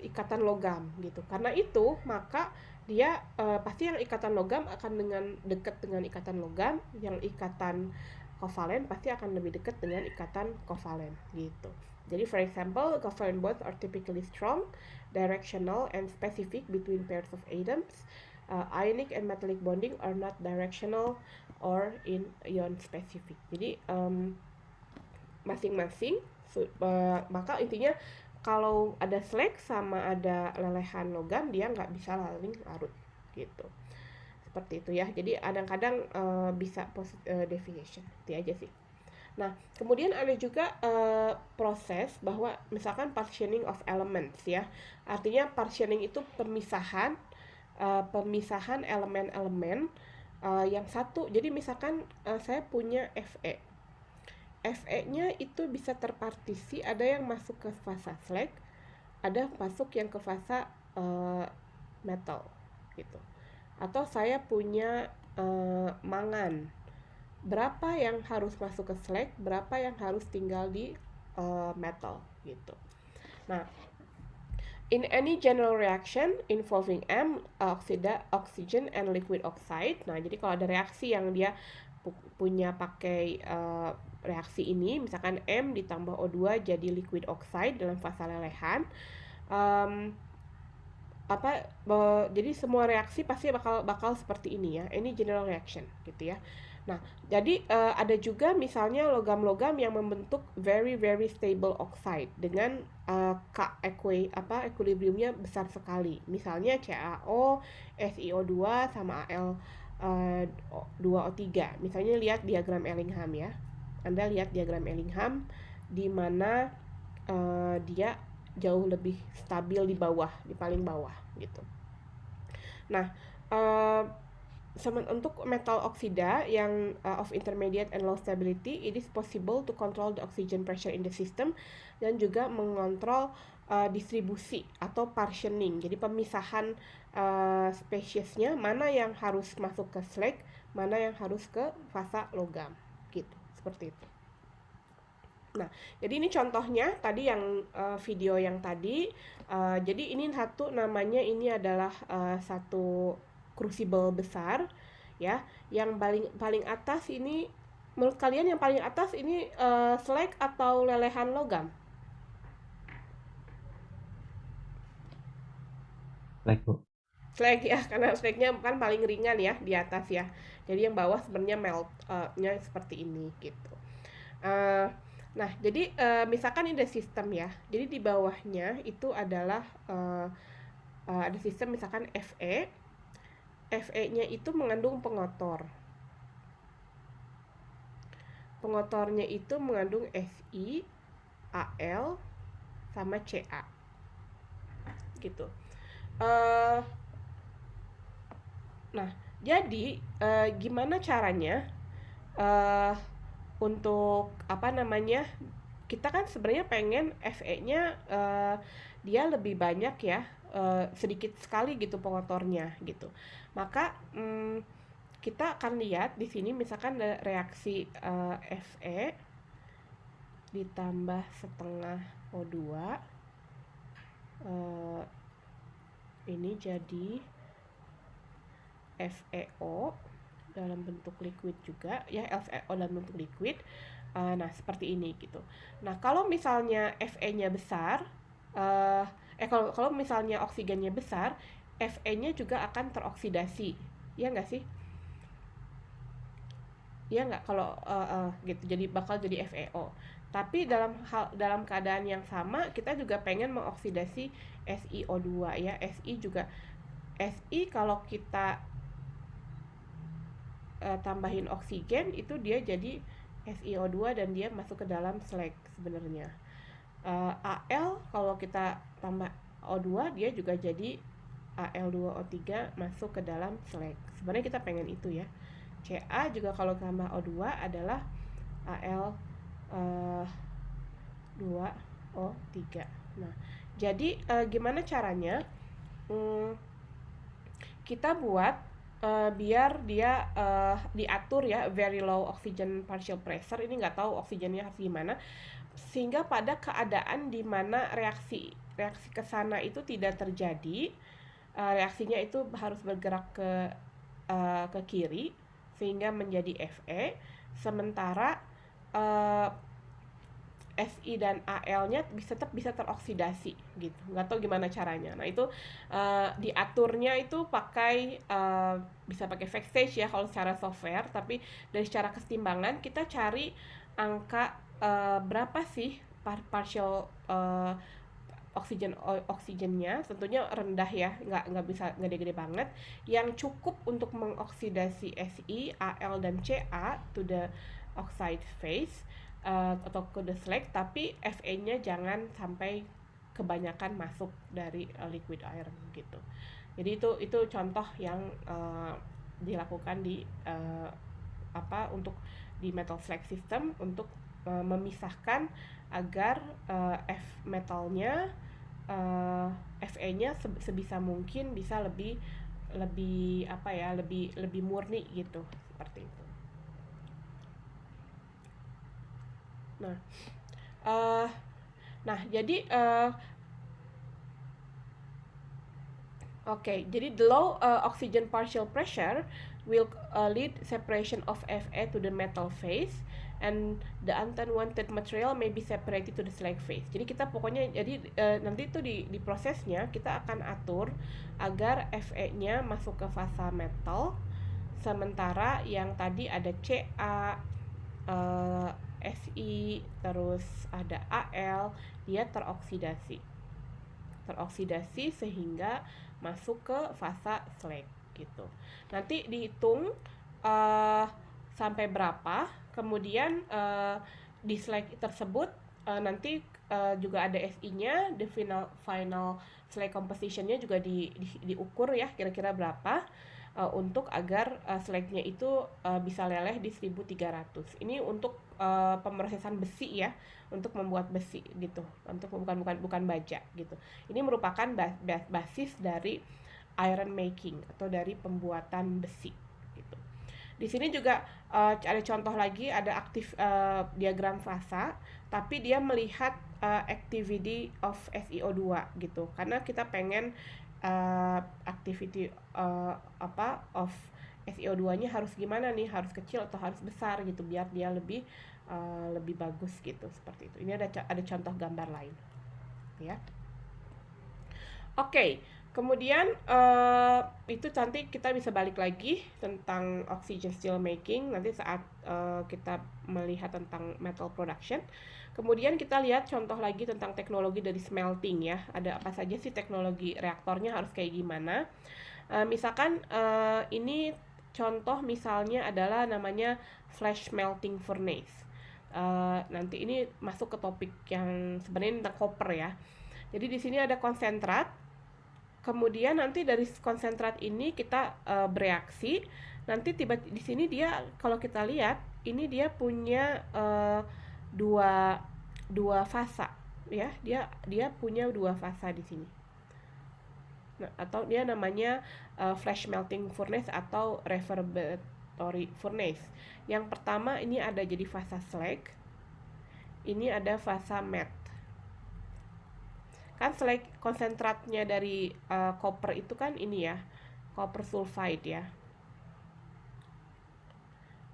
A: ikatan logam gitu. Karena itu maka dia pasti yang ikatan logam akan dekat dengan ikatan logam, yang ikatan kovalen pasti akan lebih dekat dengan ikatan kovalen gitu. Jadi for example, covalent bonds are typically strong, directional and specific between pairs of atoms. Ionic and metallic bonding are not directional or in ion specific. Jadi masing-masing maka intinya kalau ada slag sama ada lelehan logam dia nggak bisa saling larut gitu, seperti itu ya. Jadi kadang-kadang bisa deviation itu aja sih. Nah, kemudian ada juga proses bahwa misalkan partitioning of elements ya. Artinya partitioning itu pemisahan elemen-elemen yang satu. Jadi misalkan saya punya Fe. Fe-nya itu bisa terpartisi, ada yang masuk ke fasa slag, ada masuk yang ke fasa metal gitu. Atau saya punya mangan. Berapa yang harus masuk ke slag, berapa yang harus tinggal di metal gitu. Nah, in any general reaction involving M, oxygen and liquid oxide. Nah, jadi kalau ada reaksi yang dia punya pakai reaksi ini, misalkan M ditambah O2 jadi liquid oxide dalam fasa lelehan, jadi semua reaksi pasti bakal seperti ini ya. Ini general reaction gitu ya. Nah, jadi ada juga misalnya logam-logam yang membentuk very very stable oxide dengan equilibriumnya besar sekali. Misalnya CaO, SiO2 sama Al2O3. Misalnya lihat diagram Ellingham ya. Anda lihat diagram Ellingham di mana dia jauh lebih stabil di bawah, di paling bawah gitu. Nah, untuk metal oksida yang of intermediate and low stability, it is possible to control the oxygen pressure in the system dan juga mengontrol distribusi atau partitioning. Jadi pemisahan spesiesnya, mana yang harus masuk ke slag, mana yang harus ke fasa logam gitu, seperti itu. Nah, jadi ini contohnya tadi yang video yang tadi. Jadi ini satu namanya, ini adalah satu crucible besar ya. Yang paling atas ini, menurut kalian yang paling atas ini slag atau lelehan logam?
C: Slag, Bu.
A: Slag ya, karena slagnya kan paling ringan ya di atas ya. Jadi yang bawah sebenarnya meltnya seperti ini gitu. Nah, jadi misalkan ini ada sistem ya. Jadi di bawahnya itu adalah ada sistem misalkan Fe. Fe-nya itu mengandung pengotor. Pengotornya itu mengandung Si, Al, sama Ca. Gitu. Nah, jadi gimana caranya untuk kita kan sebenarnya pengen Fe-nya dia lebih banyak ya, sedikit sekali gitu pengotornya gitu. Maka kita akan lihat di sini misalkan reaksi Fe ditambah setengah O2 ini jadi FeO dalam bentuk liquid juga ya, FeO dalam bentuk liquid. Nah, seperti ini gitu. Nah, kalau misalnya Fe-nya besar, kalau misalnya oksigennya besar, Fe-nya juga akan teroksidasi. Iya nggak sih? Iya nggak? Kalau gitu, jadi bakal jadi FeO. Tapi dalam keadaan yang sama, kita juga pengen mengoksidasi SiO2 ya. Si kalau kita tambahin oksigen itu dia jadi SiO2 dan dia masuk ke dalam slag sebenarnya. Al kalau kita tambah O2 dia juga jadi Al2O3 masuk ke dalam slag. Sebenarnya kita pengen itu ya. Ca juga kalau tambah O2 adalah Al2O3. Nah, jadi gimana caranya kita buat biar dia diatur ya very low oxygen partial pressure. Ini nggak tahu oksigennya harus gimana, sehingga pada keadaan di mana reaksi ke sana itu tidak terjadi, reaksinya itu harus bergerak ke kiri sehingga menjadi Fe, sementara Fi dan Al-nya tetap bisa teroksidasi gitu. Nggak tahu gimana caranya. Nah itu diaturnya itu pakai bisa pakai backstage ya kalau secara software, tapi dari secara kesetimbangan kita cari angka berapa sih partial oksigennya, tentunya rendah ya, nggak bisa gede-gede banget, yang cukup untuk mengoksidasi Si, Al dan Ca to the oxide phase atau ke the slag, tapi Fe-nya jangan sampai kebanyakan masuk dari liquid iron gitu. Jadi itu contoh yang dilakukan di untuk di metal slag system untuk memisahkan agar metalnya Fe-nya sebisa mungkin bisa lebih murni gitu, seperti itu. Jadi jadi the low oxygen partial pressure will lead separation of Fe to the metal phase, and the unwanted material may be separated to the slag phase. Jadi kita pokoknya nanti itu di prosesnya kita akan atur agar Fe-nya masuk ke fasa metal, sementara yang tadi ada Ca, Si, terus ada Al, dia teroksidasi sehingga masuk ke fasa slag gitu. Nanti dihitung sampai berapa, kemudian di slag tersebut nanti juga ada Si-nya, the final slag composition-nya juga diukur ya kira-kira berapa, untuk agar slag-nya itu bisa leleh di 1300. Ini untuk pemrosesan besi ya, untuk membuat besi gitu, untuk bukan baja gitu. Ini merupakan basis dari iron making atau dari pembuatan besi gitu. Di sini juga ada contoh lagi, ada diagram fasa, tapi dia melihat activity of SiO2 gitu, karena kita pengen activity of SiO2-nya harus gimana nih, harus kecil atau harus besar gitu, biar dia lebih bagus gitu, seperti itu. Ini ada contoh gambar lain ya. Kemudian itu nanti kita bisa balik lagi tentang oxygen steel making nanti saat kita melihat tentang metal production. Kemudian kita lihat contoh lagi tentang teknologi dari smelting ya. Ada apa saja sih teknologi reaktornya, harus kayak gimana. Misalkan ini contoh misalnya adalah namanya flash melting furnace. Nanti ini masuk ke topik yang sebenarnya tentang copper ya. Jadi di sini ada konsentrat. Kemudian nanti dari konsentrat ini kita bereaksi. Nanti tiba di sini dia, kalau kita lihat ini dia punya dua fasa ya. Dia punya dua fasa di sini. Nah, atau dia namanya flash melting furnace atau reverbatory furnace. Yang pertama ini ada jadi fasa slag. Ini ada fasa matte. Kan slag konsentratnya dari copper itu kan ini ya, copper sulfide ya.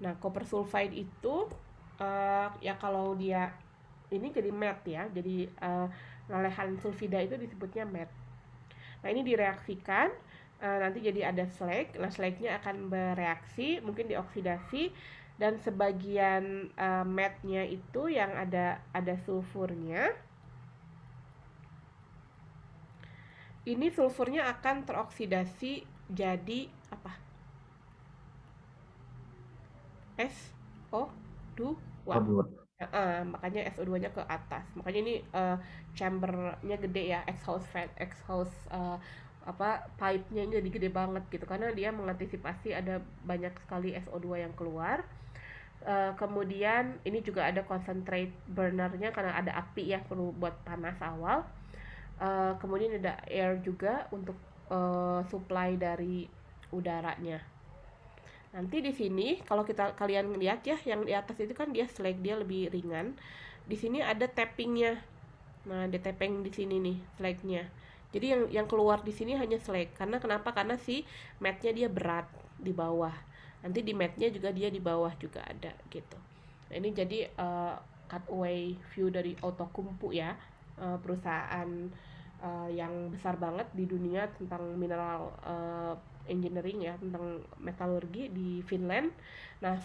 A: Nah, copper sulfide itu ya kalau dia ini jadi matte ya, jadi lelehan sulfida itu disebutnya matte. Nah, ini direaksikan nanti jadi ada slag. Nah, slagnya akan bereaksi, mungkin dioksidasi, dan sebagian matte-nya itu yang ada sulfurnya. Ini sulfurnya akan teroksidasi jadi apa? SO2. Makanya SO2-nya ke atas. Makanya ini chamber-nya gede ya, exhaust pipe-nya jadi gede banget gitu, karena dia mengantisipasi ada banyak sekali SO2 yang keluar. Kemudian ini juga ada concentrate burner-nya karena ada api ya, perlu buat panas awal. Kemudian ada air juga untuk supply dari udaranya Nanti di sini kalau kalian lihat ya, yang di atas itu kan dia slag, dia lebih ringan. Di sini ada tappingnya. Nah, ada tapping di sini nih slagnya. Jadi yang keluar di sini hanya slag. Karena kenapa? Karena si matnya dia berat di bawah. Nanti di matnya juga dia di bawah juga ada gitu. Nah, ini jadi cutaway view dari Outokumpu ya, perusahaan yang besar banget di dunia tentang mineral engineering ya, tentang metalurgi di Finland. Nah,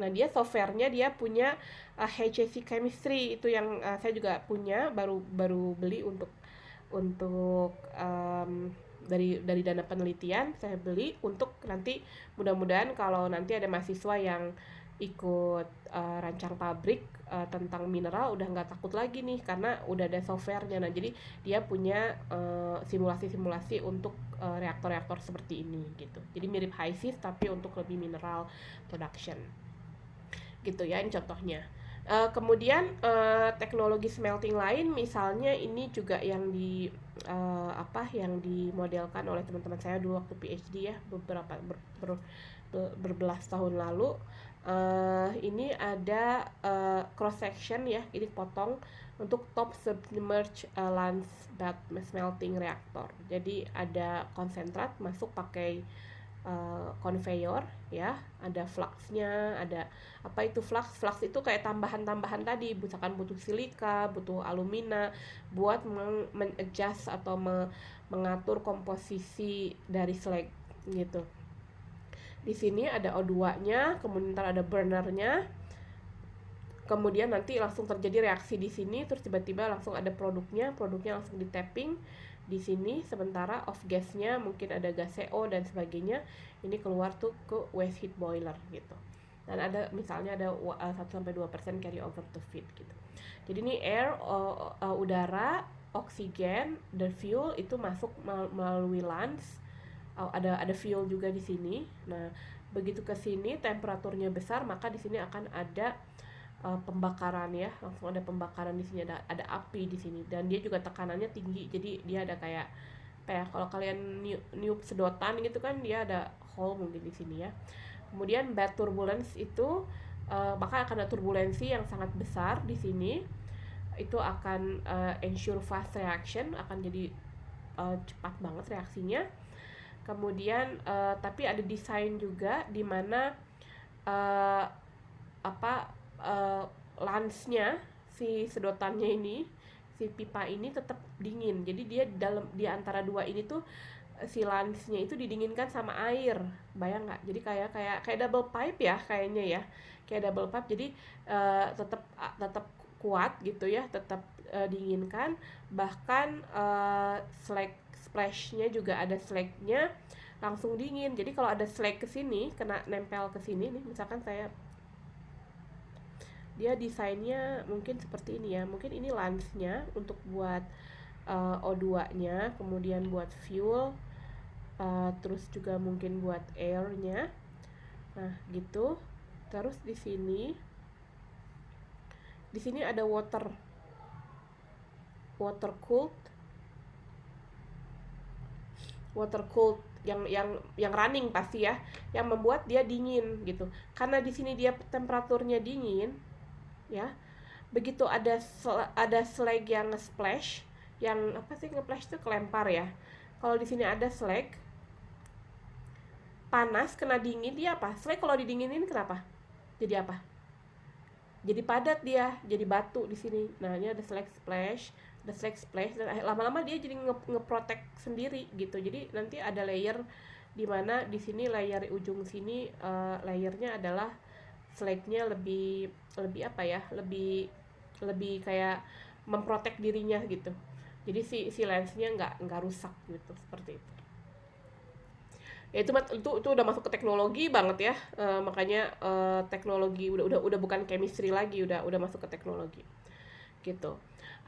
A: dia softwarenya dia punya HAC chemistry, itu yang saya juga punya, baru beli untuk dari dana penelitian saya beli untuk nanti, mudah-mudahan kalau nanti ada mahasiswa yang ikut rancang pabrik tentang mineral udah nggak takut lagi nih karena udah ada softwarenya. Nah, jadi dia punya simulasi-simulasi untuk reaktor-reaktor seperti ini gitu. Jadi mirip HISIS tapi untuk lebih mineral production gitu ya, ini contohnya. Kemudian teknologi smelting lain, misalnya ini juga yang yang dimodelkan oleh teman-teman saya dulu waktu PhD ya, berbelas tahun lalu. Ini ada cross section ya, ini potong untuk top submerged lance bed smelting reactor. Jadi ada konsentrat masuk pakai conveyor ya, ada fluxnya, ada apa itu flux itu kayak tambahan-tambahan tadi, misalkan butuh silika, butuh alumina buat adjust atau mengatur komposisi dari slag gitu. Di sini ada O2-nya, kemudian ada burnernya, kemudian nanti langsung terjadi reaksi di sini, terus tiba-tiba langsung ada produknya langsung di tapping di sini, sementara off gasnya mungkin ada gas CO dan sebagainya, ini keluar tuh ke waste heat boiler gitu. Dan ada misalnya ada 1-2% carry over to feed gitu. Jadi ini air, udara, oksigen, dan fuel itu masuk melalui lance. Ada fuel juga di sini. Nah, begitu ke sini temperaturnya besar, maka di sini akan ada pembakaran ya, langsung ada pembakaran di sini, ada api di sini, dan dia juga tekanannya tinggi, jadi dia ada kayak kalau kalian niup sedotan gitu kan, dia ada hole mungkin di sini ya. Kemudian bad turbulence itu maka akan ada turbulensi yang sangat besar di sini, itu akan ensure fast reaction, akan jadi cepat banget reaksinya. Kemudian tapi ada desain juga di mana lance-nya, si sedotannya ini, si pipa ini tetap dingin. Jadi dia di antara dua ini tuh si lance-nya itu didinginkan sama air. Bayang nggak? Jadi kayak double pipe ya kayaknya ya. Kayak double pipe. Jadi tetap kuat gitu ya, tetap dinginkan. Bahkan slag splash-nya juga ada slag-nya langsung dingin. Jadi kalau ada slag ke sini, kena nempel ke sini nih, misalkan dia desainnya mungkin seperti ini ya, mungkin ini lance-nya untuk buat O2-nya, kemudian buat fuel, terus juga mungkin buat air-nya. Nah, gitu. Terus di sini ada water cooled yang running pasti ya, yang membuat dia dingin gitu. Karena di sini dia temperaturnya dingin ya, begitu ada slag yang nge-splash, yang apa sih nge-splash itu kelempar ya. Kalau di sini ada slag panas kena dingin, dia apa? Slag kalau didinginin kenapa? Jadi apa? Jadi padat dia, jadi batu di sini. Nah, ini ada slag splash, dan lama-lama dia jadi nge-protect sendiri gitu. Jadi nanti ada layer di mana di sini layer ujung sini layernya adalah slagnya lebih apa ya, lebih kayak memprotek dirinya gitu. Jadi si lensnya nggak rusak gitu, seperti itu. Ya itu udah masuk ke teknologi banget ya, makanya teknologi udah bukan chemistry lagi, udah masuk ke teknologi gitu.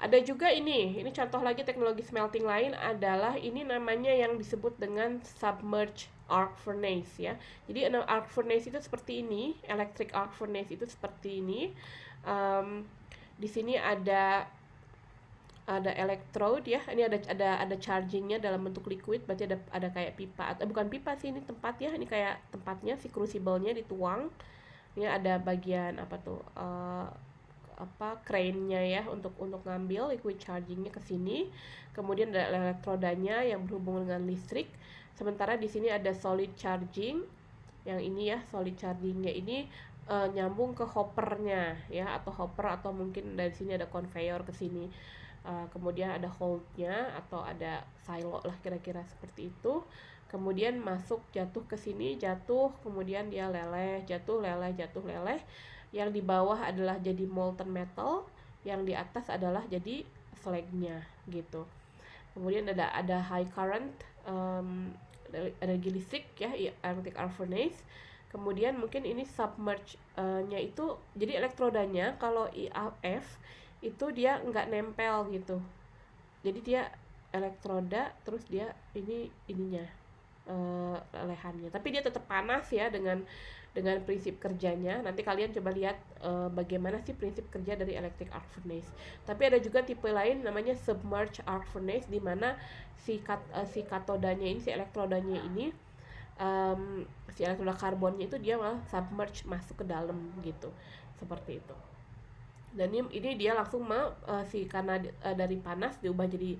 A: Ada juga ini contoh lagi teknologi smelting lain adalah ini, namanya yang disebut dengan submerged arc furnace ya. Jadi arc furnace itu seperti ini, electric arc furnace itu seperti ini. Di sini ada ada electrode ya, ini ada chargingnya dalam bentuk liquid, berarti ada kayak pipa atau bukan pipa sih, ini tempat ya, ini kayak tempatnya si crucible-nya dituang. Ini ada bagian apa tuh, apa crane-nya ya untuk ngambil liquid chargingnya ke sini. Kemudian ada elektrodanya yang berhubung dengan listrik. Sementara di sini ada solid charging. Yang ini ya, solid chargingnya ini nyambung ke hoppernya ya, atau hopper, atau mungkin dari sini ada conveyor ke sini. Kemudian ada hold-nya atau ada silo lah, kira-kira seperti itu. Kemudian masuk, jatuh ke sini, jatuh, kemudian dia leleh, jatuh, leleh, jatuh, leleh. Yang di bawah adalah jadi molten metal, yang di atas adalah jadi slag-nya gitu. Kemudian ada high current, energi listrik ya, electric arc furnace. Kemudian mungkin ini submerge-nya itu, jadi elektrodanya kalau IAF itu dia nggak nempel gitu, jadi dia elektroda terus dia ininya lelehannya, tapi dia tetap panas ya dengan prinsip kerjanya. Nanti kalian coba lihat bagaimana sih prinsip kerja dari electric arc furnace. Tapi ada juga tipe lain namanya submerged arc furnace, di mana si katodanya ini, si elektrodanya ini, si elektroda karbonnya itu dia malah submerge, masuk ke dalam gitu, seperti itu. Dan ini dia langsung karena dari panas diubah jadi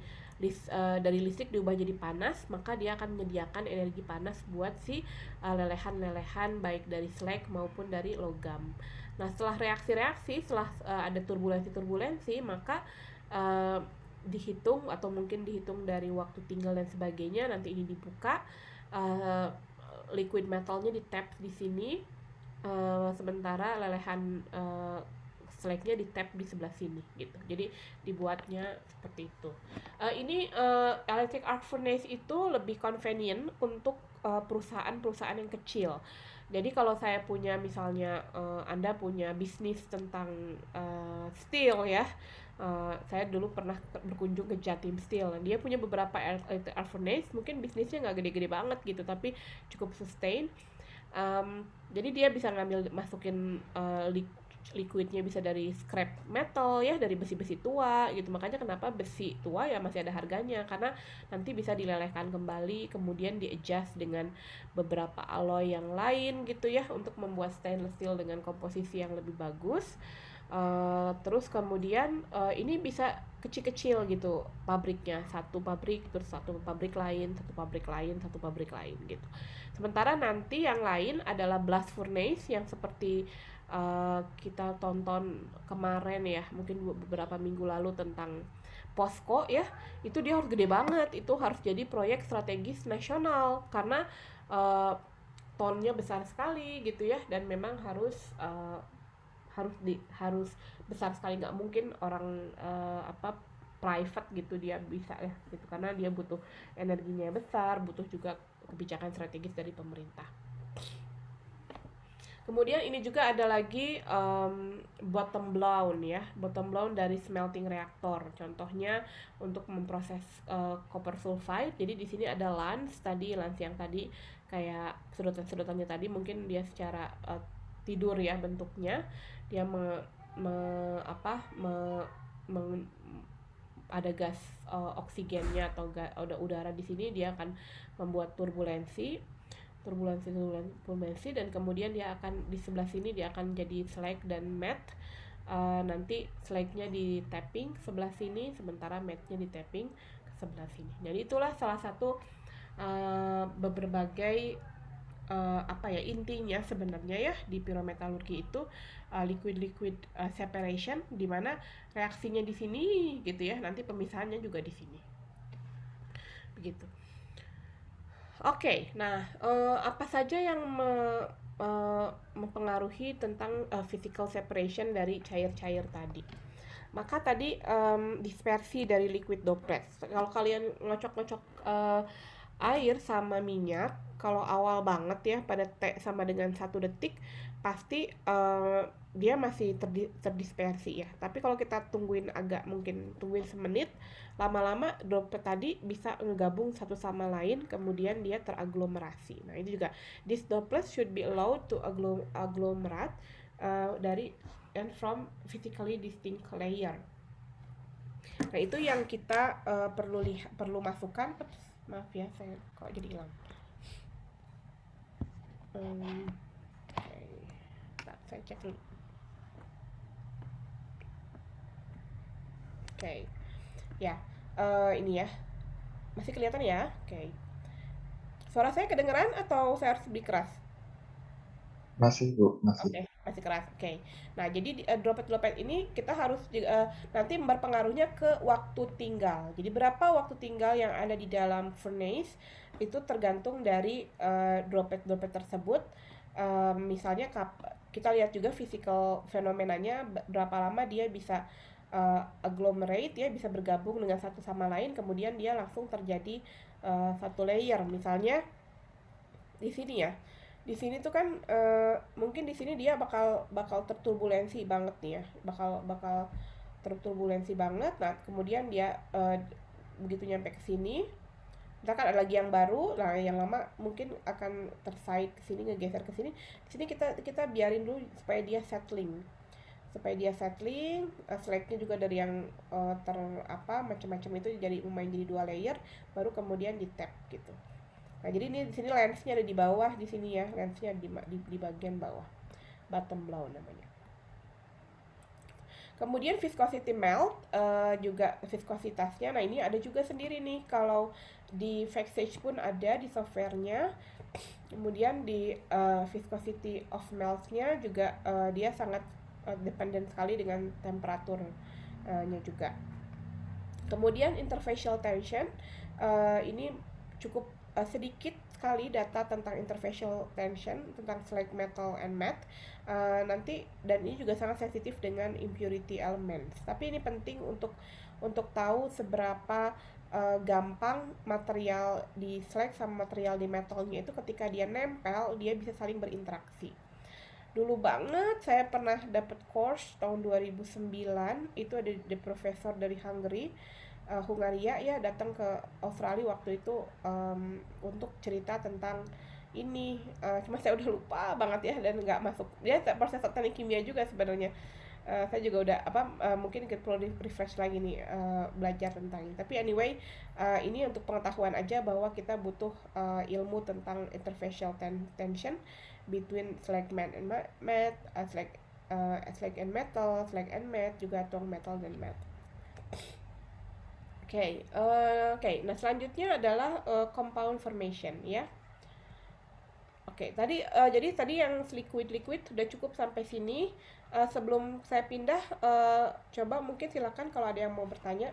A: dari listrik diubah jadi panas, maka dia akan menyediakan energi panas buat si lelehan-lelehan baik dari slag maupun dari logam. Nah, setelah reaksi-reaksi, setelah ada turbulensi, maka dihitung, atau mungkin dihitung dari waktu tinggal dan sebagainya. Nanti ini dibuka, liquid metalnya di tap di sini, sementara lelehan slag-nya di tap di sebelah sini gitu. Jadi dibuatnya seperti itu. Ini electric arc furnace itu lebih convenient untuk perusahaan-perusahaan yang kecil. Jadi kalau saya punya, misalnya Anda punya bisnis tentang steel ya, saya dulu pernah berkunjung ke Jatim Steel. Dia punya beberapa electric arc furnace, mungkin bisnisnya nggak gede-gede banget gitu, tapi cukup sustain. Jadi dia bisa masukin liquidnya bisa dari scrap metal ya, dari besi-besi tua gitu. Makanya kenapa besi tua ya masih ada harganya, karena nanti bisa dilelehkan kembali, kemudian di-adjust dengan beberapa alloy yang lain gitu ya, untuk membuat stainless steel dengan komposisi yang lebih bagus. Terus kemudian ini bisa kecil-kecil gitu pabriknya, satu pabrik terus satu pabrik lain, satu pabrik lain, satu pabrik lain gitu. Sementara nanti yang lain adalah blast furnace, yang seperti kita tonton kemarin ya, mungkin beberapa minggu lalu, tentang POSCO ya. Itu dia harus gede banget, itu harus jadi proyek strategis nasional, karena tonnya besar sekali gitu ya, dan memang harus besar sekali, nggak mungkin orang private gitu dia bisa ya gitu, karena dia butuh energinya besar, butuh juga kebijakan strategis dari pemerintah. Kemudian ini juga ada lagi bottom blown ya, bottom blown dari smelting reactor. Contohnya untuk memproses copper sulfide. Jadi di sini ada lance yang tadi kayak sedotan-sedotannya tadi, mungkin dia secara tidur ya bentuknya. Dia ada gas oksigennya atau ada udara di sini, dia akan membuat turbulensi, dan kemudian dia akan di sebelah sini dia akan jadi slag dan matte. Nanti slagnya di tapping sebelah sini, sementara matte-nya di tapping ke sebelah sini. Jadi itulah salah satu berbagai intinya sebenarnya ya di pirometalurgi itu liquid separation, di mana reaksinya di sini gitu ya, nanti pemisahannya juga di sini. Begitu. Oke, nah apa saja yang mempengaruhi tentang physical separation dari cair-cair tadi? Maka tadi dispersi dari liquid droplets. Kalau kalian ngocok-ngocok air sama minyak, kalau awal banget ya pada T sama dengan 1 detik, pasti dia masih terdispersi ya. Tapi kalau kita tungguin semenit, lama-lama droplet tadi bisa ngegabung satu sama lain, kemudian dia teraglomerasi. Nah itu juga, these droplets should be allowed to agglomerate dari and from physically distinct layer. Nah, itu yang kita perlu masukkan. Ups, maaf ya, saya kok jadi hilang. Oke. Bentar, saya cek dulu. Oke. Ya, ini ya. Masih kelihatan ya? Oke. Suara saya kedengeran atau saya harus lebih keras?
D: Masih Bu, masih.
A: Oke, masih keras. Oke. Nah, jadi droplet-droplet ini kita harus nanti berpengaruhnya ke waktu tinggal. Jadi berapa waktu tinggal yang ada di dalam furnace itu tergantung dari droplet-droplet tersebut. Misalnya kita lihat juga physical fenomenanya, berapa lama dia bisa agglomerate, ya bisa bergabung dengan satu sama lain, kemudian dia langsung terjadi satu layer. Misalnya di sini ya, di sini tuh kan mungkin di sini dia bakal terturbulensi banget nih ya, bakal terturbulensi banget. Nah, kemudian dia begitu nyampe ke sini, kita kan ada lagi yang baru, nah yang lama mungkin akan terside ke sini, ngegeser ke sini. Di sini kita biarin dulu supaya dia settling, slagnya juga dari yang macam-macam itu jadi lumayan jadi 2 layer, baru kemudian di tap gitu. Nah, jadi ini di sini lensnya ada di bawah, di sini ya, lensnya di bagian bawah, bottom blow namanya. Kemudian viscosity melt, juga viskositasnya. Nah, ini ada juga sendiri nih, kalau di Vexage pun ada di softwarenya. Kemudian di viscosity of meltnya juga dia sangat dependent sekali dengan temperaturnya juga. Kemudian interfacial tension, ini cukup sedikit sekali data tentang interfacial tension, tentang slag metal and matte nanti, dan ini juga sangat sensitif dengan impurity elements. Tapi ini penting untuk tahu seberapa gampang material di slag sama material di metalnya itu ketika dia nempel, dia bisa saling berinteraksi. Dulu banget saya pernah dapat course tahun 2009, itu ada di profesor dari Hungaria ya, datang ke Australia waktu itu untuk cerita tentang ini. Cuma saya udah lupa banget ya, dan nggak masuk. Dia proses teknik kimia juga sebenarnya. Saya juga udah mungkin perlu refresh lagi nih belajar tentang ini. Tapi anyway, ini untuk pengetahuan aja bahwa kita butuh ilmu tentang interfacial tension between slag matte and matte, slag and metal, slag and matte, juga atau metal dan matte. Oke. Nah, selanjutnya adalah compound formation ya. Oke, jadi tadi yang liquid sudah cukup sampai sini. Sebelum saya pindah, coba mungkin silakan kalau ada yang mau bertanya.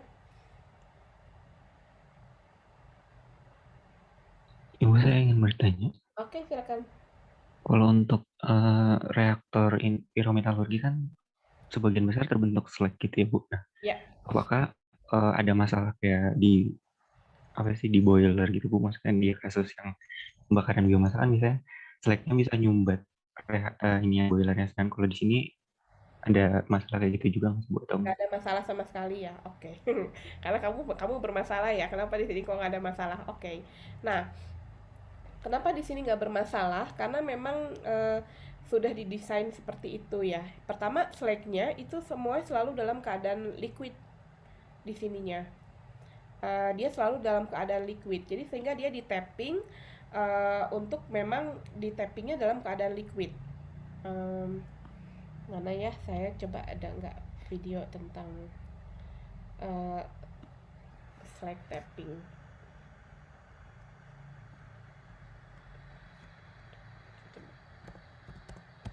C: Ibu, saya ingin bertanya,
A: Oke, silakan.
C: kalau untuk reaktor pirometalurgi kan sebagian besar terbentuk slag gitu ya Bu. Nah,
A: Ya.
C: apakah ada masalah kayak di boiler gitu Bu? Maksudnya di kasus yang pembakaran biomasa kan misalnya slagnya bisa nyumbat ini boilernya, sedangkan kalau di sini ada masalah kayak gitu juga nggak sih Bu? Atau
A: Nggak ada masalah sama sekali ya, oke. Karena kamu bermasalah ya, kenapa di sini kok nggak ada masalah? Oke. Nah, kenapa di sini nggak bermasalah? Karena memang sudah didesain seperti itu ya. Pertama, slagnya itu semua selalu dalam keadaan liquid di sininya. Dia selalu dalam keadaan liquid, jadi sehingga dia di tapping untuk memang di tappingnya dalam keadaan liquid. Mana ya, saya coba ada nggak video tentang slag tapping.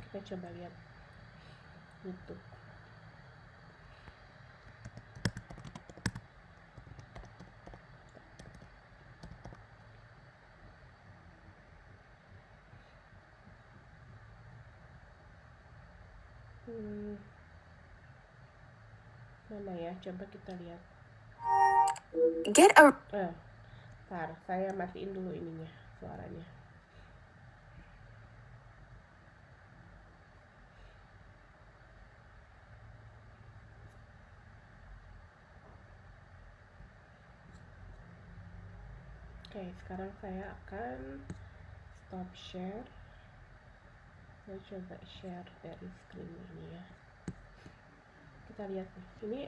A: Kita coba lihat YouTube. Mana ya, coba kita lihat. Ntar, saya matiin dulu ininya, suaranya. Oke, sekarang saya akan stop share. Saya coba share dari screen ini ya. Kita lihat nih, ini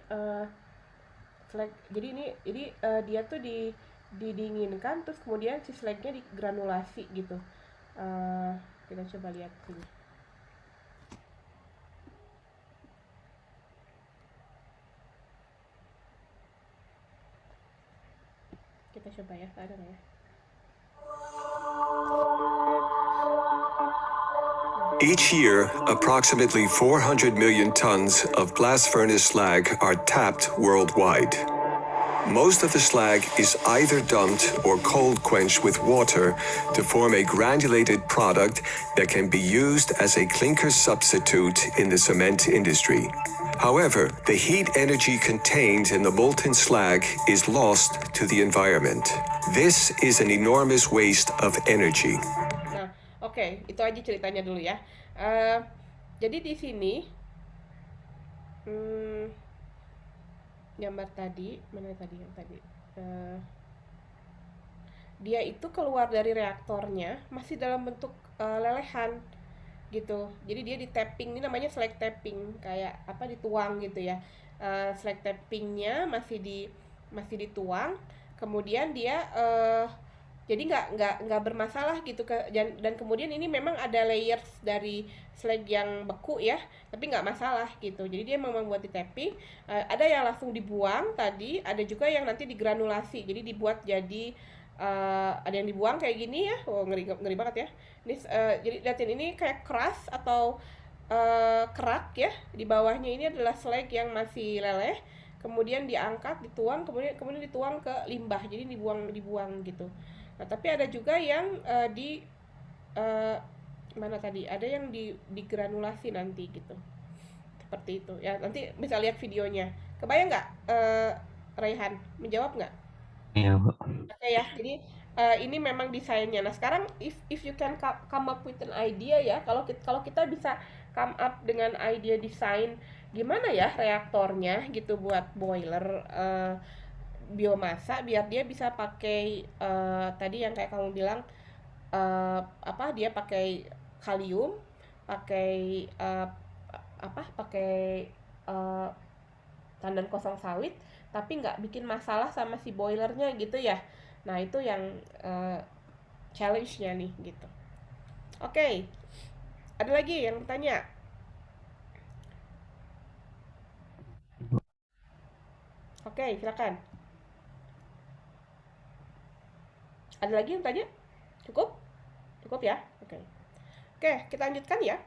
A: slag. Jadi dia tuh didinginkan, terus kemudian si slagnya digranulasi gitu. Kita coba lihat sini. Kita coba ya, ada nggak ya?
E: Each year, approximately 400 million tons of blast furnace slag are tapped worldwide. Most of the slag is either dumped or cold quenched with water to form a granulated product that can be used as a clinker substitute in the cement industry. However, the heat energy contained in the molten slag is lost to the environment. This is an enormous waste of energy.
A: Nah, oke, itu aja ceritanya dulu ya. Jadi di sini gambar tadi, mana tadi yang tadi? Dia itu keluar dari reaktornya masih dalam bentuk lelehan gitu. Jadi dia di tapping, ini namanya slag tapping, kayak apa, dituang gitu ya. Slag tappingnya masih dituang, kemudian dia jadi nggak bermasalah gitu dan kemudian ini memang ada layers dari slag yang beku ya, tapi nggak masalah gitu. Jadi dia memang buat di tapping. Ada yang langsung dibuang tadi, ada juga yang nanti digranulasi, jadi dibuat jadi ada yang dibuang kayak gini ya. Ngeri banget ya ini. Jadi liatin, ini kayak keras atau kerak ya. Di bawahnya ini adalah slag yang masih leleh, kemudian diangkat, dituang, kemudian dituang ke limbah, jadi dibuang gitu. Nah, tapi ada juga yang mana tadi? Ada yang digranulasi nanti gitu. Seperti itu. Ya, nanti bisa lihat videonya. Kebayang nggak, Raihan? Menjawab nggak?
C: Iya, Bu.
A: Oke ya. Jadi ini memang desainnya. Nah, sekarang if you can come up with an idea ya, kalau kita bisa come up dengan ide desain gimana ya reaktornya gitu buat boiler biomasa, biar dia bisa pakai tadi yang kayak kamu bilang, dia pakai kalium, pakai pakai tandan kosong sawit, tapi nggak bikin masalah sama si boilernya gitu ya. Nah, itu yang challenge-nya nih gitu. Oke. Ada lagi yang bertanya? Oke, silakan. Ada lagi yang tanya? Cukup? Cukup ya? Oke, kita lanjutkan ya.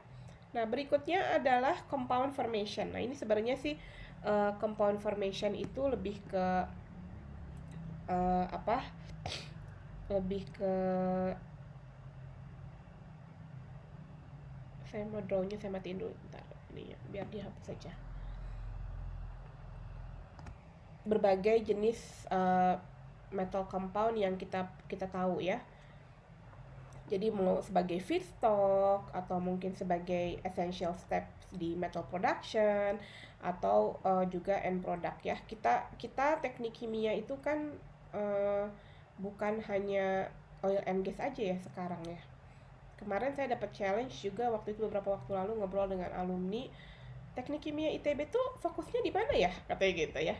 A: Nah, berikutnya adalah compound formation. Nah, ini sebenarnya sih compound formation itu lebih ke lebih ke, saya mau drawnya, saya matiin dulu bentar ini ya, biar dihapus saja. Berbagai jenis metal compound yang kita tahu ya. Jadi mau sebagai feedstock atau mungkin sebagai essential steps di metal production atau juga end product ya. Kita teknik kimia itu kan bukan hanya oil and gas aja ya sekarang ya. Kemarin saya dapat challenge juga waktu itu, beberapa waktu lalu ngobrol dengan alumni teknik kimia ITB tuh fokusnya di mana ya, katanya gitu ya.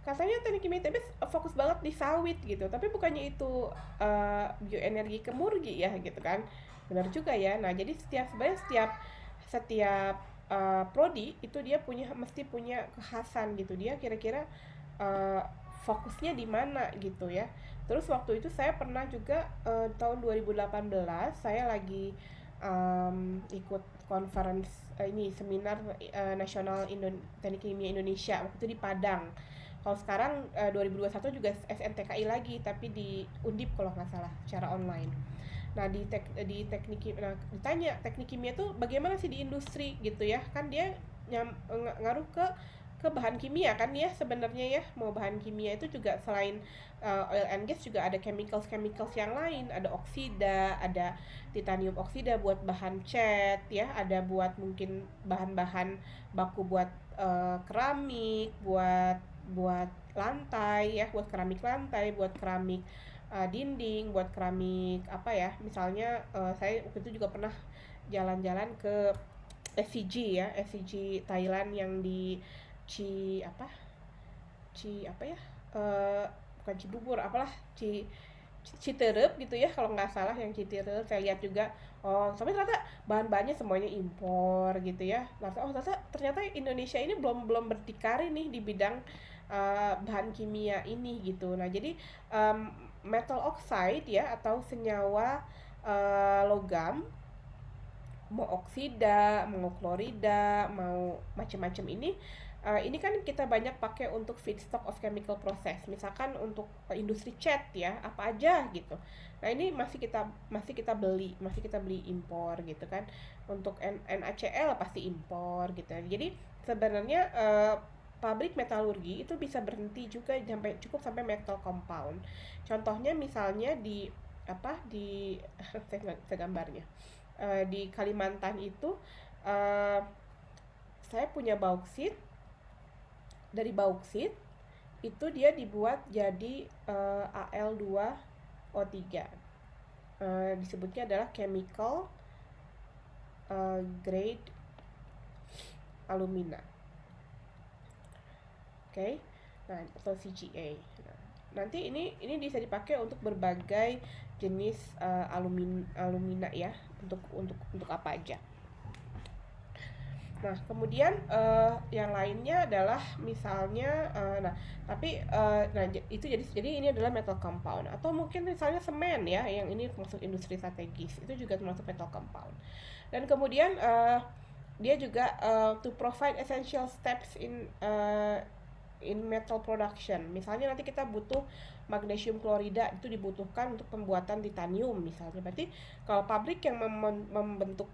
A: Katanya teknik kimia ITB fokus banget di sawit gitu, tapi bukannya itu bioenergi kemurgi ya gitu kan. Benar juga ya. Nah, jadi setiap prodi itu dia mesti punya kekhasan gitu. Dia kira-kira fokusnya di mana gitu ya. Terus waktu itu saya pernah juga tahun 2018 saya lagi ikut conference seminar nasional Teknik Kimia Indonesia, waktu itu di Padang. Kalau sekarang 2021 juga SNTKI lagi, tapi di Undip kalau nggak salah, secara online. Nah, ditanya teknik kimia tuh bagaimana sih di industri gitu ya, kan dia ngaruh ke bahan kimia kan ya sebenarnya ya. Mau bahan kimia itu juga selain oil and gas juga ada chemicals yang lain, ada oksida, ada titanium oksida buat bahan cat ya, ada buat mungkin bahan-bahan baku buat keramik, buat lantai ya, buat keramik lantai, buat keramik dinding, buat keramik apa ya, misalnya saya waktu itu juga pernah jalan-jalan ke SCG ya, SCG Thailand yang di bukan Cibubur, apalah Citerep gitu ya kalau nggak salah, yang Citerep saya lihat juga. Tapi ternyata bahan-bahannya semuanya impor gitu ya. Ternyata Indonesia ini belum berdikari nih di bidang bahan kimia ini gitu. Nah jadi metal oxide ya, atau senyawa logam, mau oksida, mau klorida, mau macam-macam ini kan kita banyak pakai untuk feedstock of chemical process. Misalkan untuk industri cat ya, apa aja gitu. Nah, ini masih kita beli impor gitu kan. Untuk NaCl pasti impor gitu. Jadi sebenarnya pabrik metalurgi itu bisa berhenti juga cukup sampai metal compound. Contohnya misalnya di saya gambarnya. Di Kalimantan itu saya punya bauksit. Dari bauksit itu dia dibuat jadi Al2O3. Disebutnya adalah chemical grade alumina. Oke. Nah, atau CGA. Nanti ini bisa dipakai untuk berbagai jenis alumina ya, untuk apa aja. Nah, kemudian yang lainnya adalah misalnya itu jadi ini adalah metal compound, atau mungkin misalnya semen ya, yang ini masuk industri strategis, itu juga termasuk metal compound. Dan kemudian dia juga to provide essential steps in metal production. Misalnya nanti kita butuh magnesium klorida, itu dibutuhkan untuk pembuatan titanium misalnya. Berarti kalau pabrik yang membentuk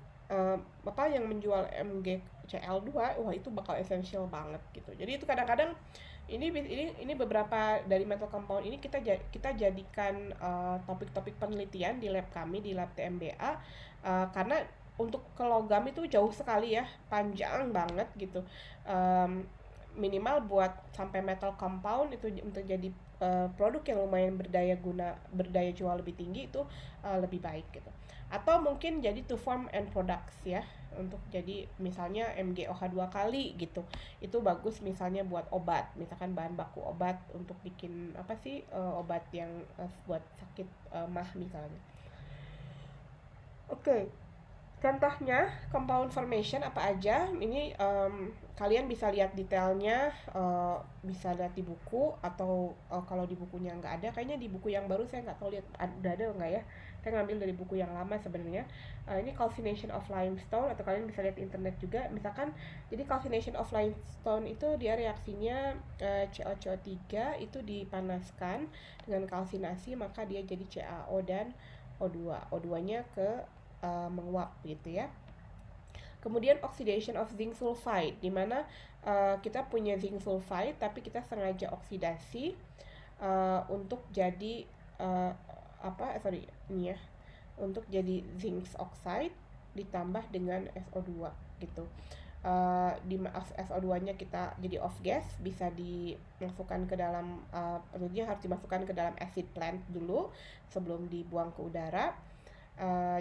A: yang menjual MgCl2, wah itu bakal esensial banget gitu. Jadi itu kadang-kadang ini beberapa dari metal compound ini kita jadikan topik-topik penelitian di lab kami, di lab TMBA, karena untuk ke logam itu jauh sekali ya, panjang banget gitu. Minimal buat sampai metal compound itu untuk jadi produk yang lumayan berdaya jual lebih tinggi itu lebih baik gitu. Atau mungkin jadi to form end products ya, untuk jadi misalnya MgOH2 kali gitu. Itu bagus misalnya buat obat, misalkan bahan baku obat untuk bikin obat yang buat sakit mah misalnya. Oke. Contohnya compound formation apa aja, ini kalian bisa lihat detailnya, bisa lihat di buku, atau kalau di bukunya nggak ada, kayaknya di buku yang baru saya nggak tahu lihat udah ada nggak ya, saya ngambil dari buku yang lama sebenarnya. Ini calcination of limestone, atau kalian bisa lihat internet juga. Misalkan jadi calcination of limestone itu dia reaksinya CaCO3 itu dipanaskan dengan kalsinasi, maka dia jadi CaO dan O2-nya menguap gitu ya. Kemudian oxidation of zinc sulfide, di mana kita punya zinc sulfide tapi kita sengaja oksidasi untuk jadi untuk jadi zinc oxide ditambah dengan SO2 gitu. Di SO2-nya kita jadi off gas, bisa dimasukkan ke dalam tentunya harus dimasukkan ke dalam acid plant dulu sebelum dibuang ke udara.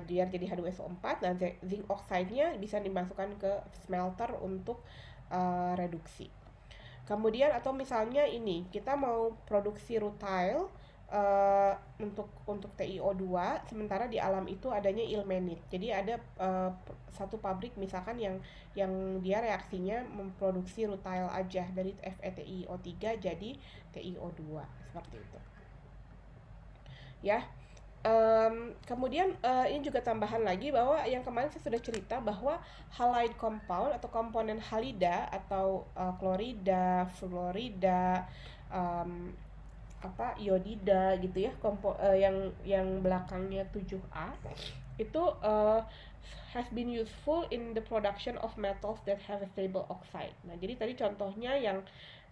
A: Dia jadi H2SO4, dan zinc oxide-nya bisa dimasukkan ke smelter untuk reduksi. Kemudian atau misalnya ini kita mau produksi rutile untuk TiO2, sementara di alam itu adanya ilmenite. Jadi ada satu pabrik misalkan yang dia reaksinya memproduksi rutile aja dari FeTiO3 jadi TiO2 seperti itu. Ya. Kemudian ini juga tambahan lagi bahwa yang kemarin saya sudah cerita bahwa halide compound atau komponen halida atau klorida, fluorida, iodida gitu ya, yang belakangnya 7A itu has been useful in the production of metals that have a stable oxide. Nah, jadi tadi contohnya yang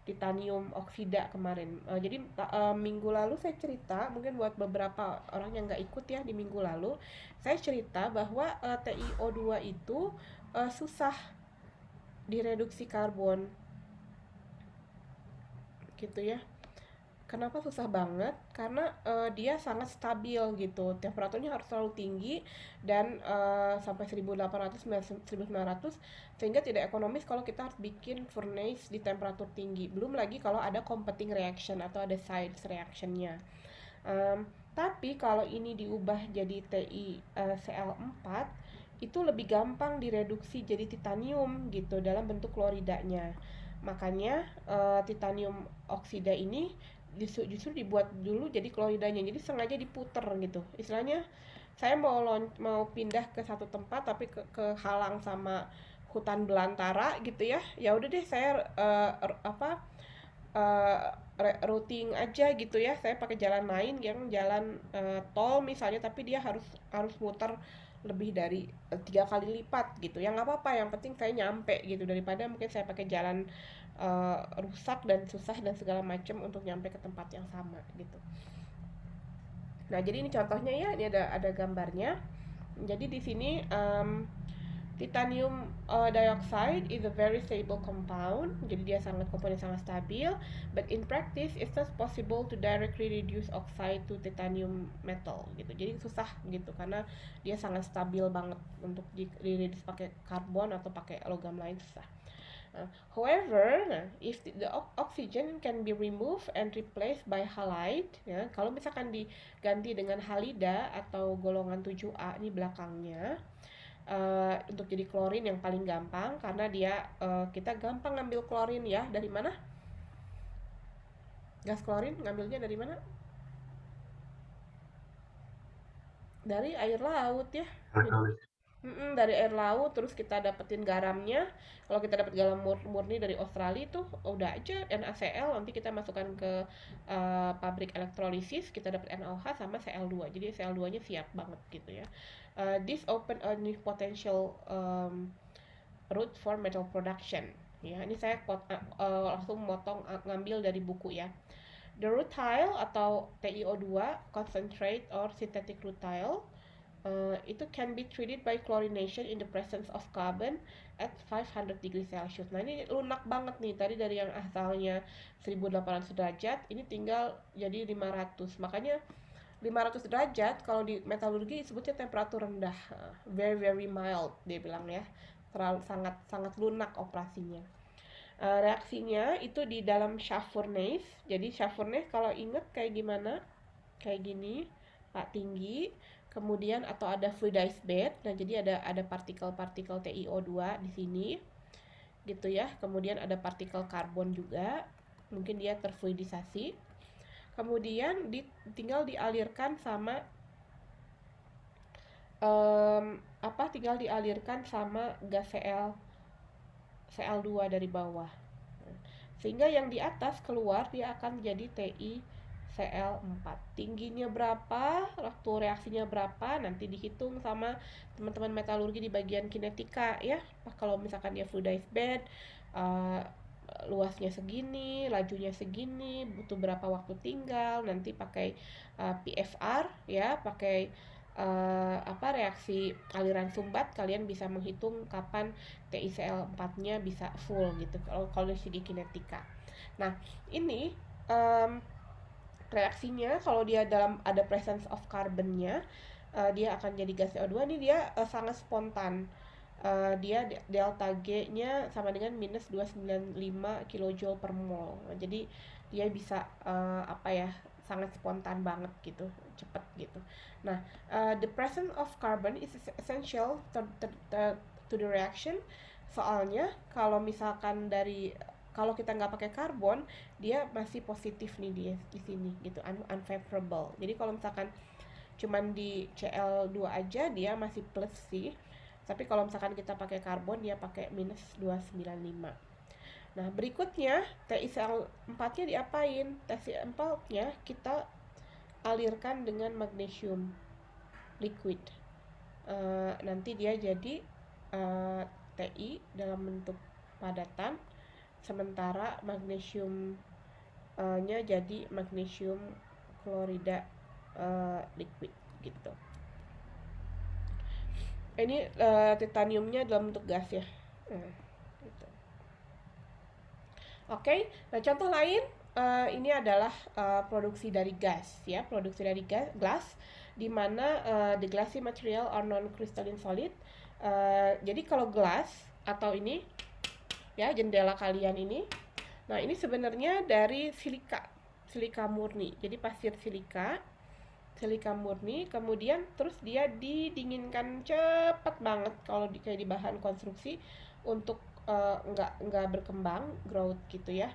A: titanium oksida kemarin. Jadi minggu lalu saya cerita, mungkin buat beberapa orang yang nggak ikut ya di minggu lalu, saya cerita bahwa TiO2 itu susah direduksi karbon gitu ya, Kenapa susah banget? Karena dia sangat stabil gitu. Temperaturnya harus selalu tinggi dan sampai 1800 1900, sehingga tidak ekonomis kalau kita harus bikin furnace di temperatur tinggi. Belum lagi kalau ada competing reaction atau ada side reactionnya. Tapi kalau ini diubah jadi TiCl4, itu lebih gampang direduksi jadi titanium gitu dalam bentuk kloridanya. Makanya titanium oksida ini justru dibuat dulu jadi kloridanya, jadi sengaja diputer gitu. Istilahnya saya mau pindah ke satu tempat tapi kehalang sama hutan belantara gitu ya. Ya udah deh, saya routing aja gitu ya, saya pakai jalan lain yang jalan tol misalnya, tapi dia harus muter lebih dari 3 kali lipat gitu ya. Nggak apa-apa, yang penting saya nyampe gitu, daripada mungkin saya pakai jalan rusak dan susah dan segala macam untuk nyampe ke tempat yang sama gitu. Nah, jadi ini contohnya ya, ini ada gambarnya. Jadi di sini titanium dioxide is a very stable compound, jadi dia komponen sangat stabil, but in practice it's not possible to directly reduce oxide to titanium metal gitu. Jadi susah gitu karena dia sangat stabil banget untuk di-reduce pakai karbon atau pakai logam lain, susah. However, if the oxygen can be removed and replaced by halide, ya, kalau misalkan diganti dengan halida atau golongan 7A ini belakangnya, untuk jadi klorin yang paling gampang, karena dia kita gampang ngambil klorin ya dari mana? Gas klorin ngambilnya dari mana? Dari air laut ya. Dari air laut, terus kita dapetin garamnya. Kalau kita dapat garam murni dari Australia tuh udah aja NaCl, nanti kita masukkan ke pabrik elektrolisis, kita dapat NaOH sama Cl2. Jadi Cl2-nya siap banget gitu ya. This open a new potential route for metal production. Ya, ini saya langsung ngambil dari buku ya. The rutile atau TiO2 concentrate or synthetic rutile itu can be treated by chlorination in the presence of carbon at 500 degrees Celsius. Nah, ini lunak banget nih, tadi dari yang asalnya 1800 derajat, ini tinggal jadi 500. Makanya 500 derajat kalau di metalurgi disebutnya temperatur rendah, very very mild dia bilang ya, terlalu sangat lunak operasinya. Reaksinya itu di dalam shaft furnace. Jadi shaft furnace kalau inget kayak gimana? Kayak gini, Pak, tinggi, kemudian atau ada fluidized bed. Nah, jadi ada partikel-partikel TiO2 di sini. Gitu ya. Kemudian ada partikel karbon juga. Mungkin dia terfluidisasi. Kemudian tinggal dialirkan sama tinggal dialirkan sama gas Cl2 dari bawah. Sehingga yang di atas keluar dia akan jadi TiCl4. Tingginya berapa, waktu reaksinya berapa, nanti dihitung sama teman-teman metalurgi di bagian kinetika ya. Kalau misalkan dia fluidized bed, luasnya segini, lajunya segini, butuh berapa waktu tinggal, nanti pakai PFR ya, pakai reaksi aliran sumbat, kalian bisa menghitung kapan TiCl4-nya bisa full gitu kalau dari segi kinetika. Nah, ini reaksinya kalau dia dalam ada presence of carbonnya, dia akan jadi gas CO2. Ini dia sangat spontan. Dia delta G-nya sama dengan minus 295 kJ per mol. Jadi dia bisa sangat spontan banget gitu, cepet gitu. Nah, the presence of carbon is essential to the reaction. Soalnya kalau misalkan kalau kita nggak pakai karbon, dia masih positif nih dia di sini gitu, unfavorable. Jadi kalau misalkan cuman di Cl2 aja dia masih plus sih. Tapi kalau misalkan kita pakai karbon, dia pakai minus 295. Nah, berikutnya TiCl4-nya diapain? TiCl4-nya kita alirkan dengan magnesium liquid. Nanti dia jadi Ti dalam bentuk padatan, sementara magnesiumnya jadi magnesium klorida liquid gitu. Ini titaniumnya dalam bentuk gas ya. Gitu. Oke, nah contoh lain ini adalah produksi dari gas ya, produksi dari glass, di mana the glassy material are non-crystalline solid. Jadi kalau glass atau ini ya jendela kalian ini, nah ini sebenarnya dari silika murni. Jadi pasir silika murni, kemudian terus dia didinginkan cepat banget kalau kayak di bahan konstruksi untuk nggak berkembang growth gitu ya.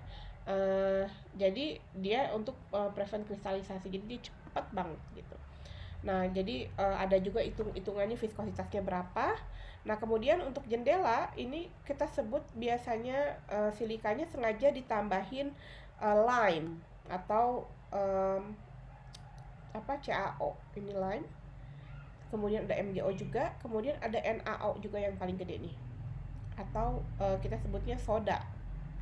A: Jadi dia untuk prevent kristalisasi, jadi dia cepat banget gitu. Nah jadi ada juga hitungannya viskositasnya berapa. Nah kemudian untuk jendela ini kita sebut biasanya silikanya sengaja ditambahin lime atau CaO, ini lime, kemudian ada MgO juga, kemudian ada NaO juga yang paling gede nih, atau kita sebutnya soda.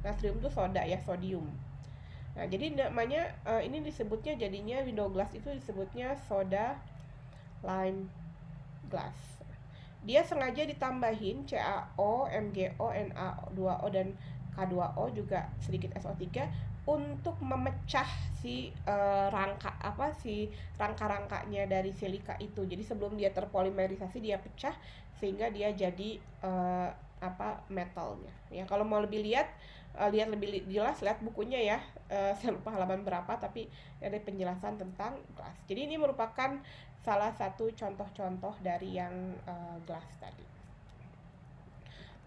A: Natrium itu soda ya, sodium. Nah jadi namanya ini disebutnya jadinya window glass itu disebutnya soda lime glass. Dia sengaja ditambahin CaO, MgO, Na2O dan K2O juga sedikit SO3 untuk memecah si rangka-rangkanya dari silika itu. Jadi sebelum dia terpolimerisasi dia pecah sehingga dia jadi metalnya. Ya kalau mau lebih lihat lebih jelas, lihat bukunya ya. Saya lupa halaman berapa, tapi ada penjelasan tentang glass. Jadi ini merupakan salah satu contoh-contoh dari yang glass tadi.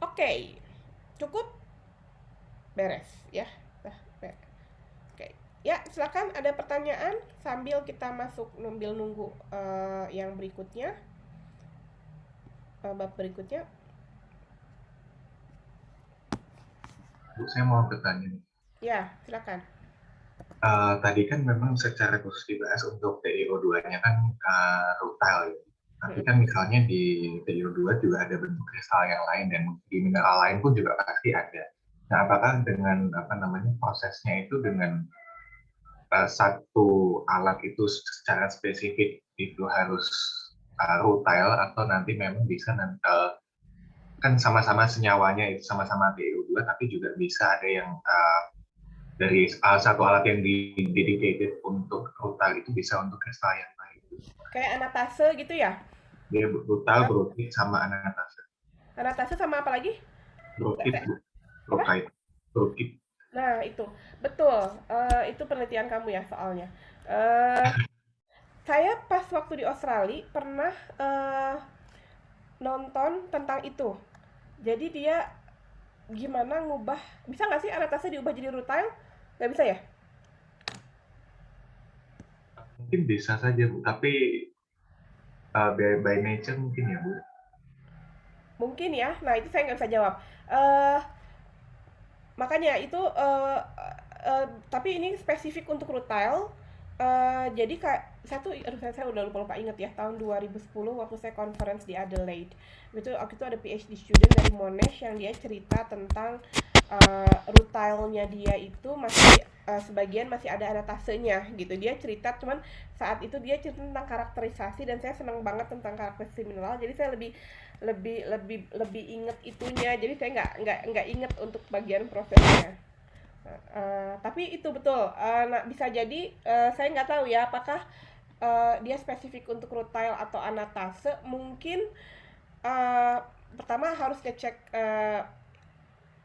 A: Oke, cukup beres ya. Oke, ya silakan ada pertanyaan sambil kita nunggu yang berikutnya, bab berikutnya.
D: Bu, saya mau bertanya nih.
A: Ya, silakan.
D: Tadi kan memang secara khusus dibahas untuk TiO2-nya kan rutile ya. Tapi kan misalnya di TiO2 juga ada bentuk kristal yang lain dan di mineral lain pun juga pasti ada. Nah, apakah dengan prosesnya itu dengan satu alat itu secara spesifik itu harus rutile atau nanti memang bisa kan sama-sama senyawanya itu sama-sama TiO2 tapi juga bisa ada yang dari satu alat yang dedicated untuk rutile itu bisa untuk kristal yang lain.
A: Kayak anatase gitu ya?
D: Dia rutile, brookite sama anatase.
A: Anatase sama apa lagi?
D: Brookite.
A: Nah itu betul, itu penelitian kamu ya soalnya. Saya pas waktu di Australia pernah nonton tentang itu. Jadi dia gimana ngubah, bisa nggak sih anatase diubah jadi rutile? Nggak bisa ya?
D: Mungkin bisa saja Bu, tapi by nature mungkin ya Bu.
A: Mungkin ya, nah itu saya nggak bisa jawab. Makanya itu tapi ini spesifik untuk rutile. Jadi saya udah lupa inget ya, tahun 2010 waktu saya conference di Adelaide. Waktu itu ada PhD student dari Monash yang dia cerita tentang rutile-nya dia itu masih sebagian masih ada anatasenya gitu. Dia cerita, cuman saat itu dia cerita tentang karakterisasi dan saya senang banget tentang karakterisasi mineral. Jadi saya lebih inget itunya. Jadi saya nggak inget untuk bagian prosesnya. Tapi itu betul. Bisa jadi saya nggak tahu ya apakah dia spesifik untuk rutile atau anatase. Mungkin pertama harus ngecek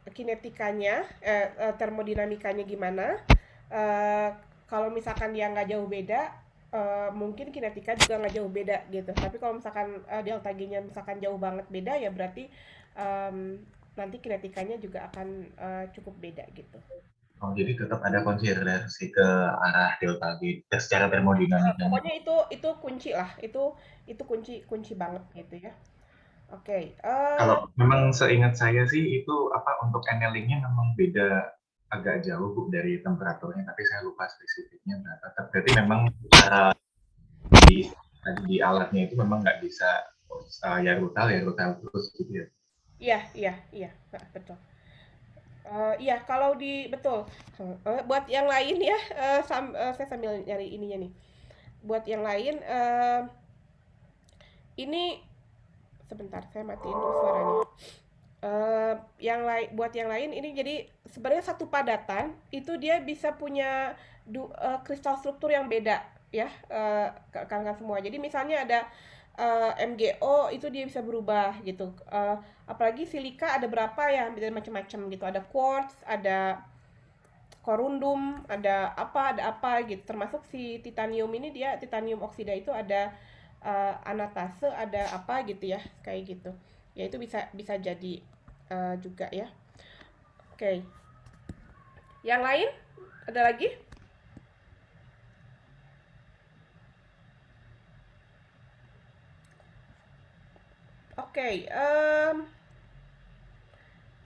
A: kinetikanya, termodinamikanya gimana. Kalau misalkan dia nggak jauh beda, mungkin kinetika juga nggak jauh beda gitu. Tapi kalau misalkan delta G-nya misalkan jauh banget beda, ya berarti nanti kinetikanya juga akan cukup beda gitu.
D: Oh, jadi tetap ada konsiderasi ke arah delta G secara termodinamika.
A: Pokoknya itu kunci lah, itu kunci banget gitu ya. Oke.
D: Kalau memang seingat saya sih itu untuk annealing-nya memang beda agak jauh Bu dari temperaturnya, tapi saya lupa spesifiknya berapa. Berarti memang di alatnya itu memang nggak bisa ya rutile terus gitu ya.
A: Iya, betul. Iya, kalau betul. Buat yang lain ya, saya sambil nyari ininya nih. Buat yang lain, ini sebentar, saya matiin dulu suaranya. buat yang lain ini jadi sebenarnya satu padatan itu dia bisa punya kristal struktur yang beda ya, kan semua. Jadi misalnya ada MgO itu dia bisa berubah gitu. Apalagi silika ada berapa ya, macam-macam gitu. Ada quartz, ada korundum, ada apa gitu. Termasuk si titanium ini, dia titanium oksida itu ada anatase, ada apa gitu ya, kayak gitu. Ya itu bisa jadi juga ya. Oke. Yang lain ada lagi? Oke,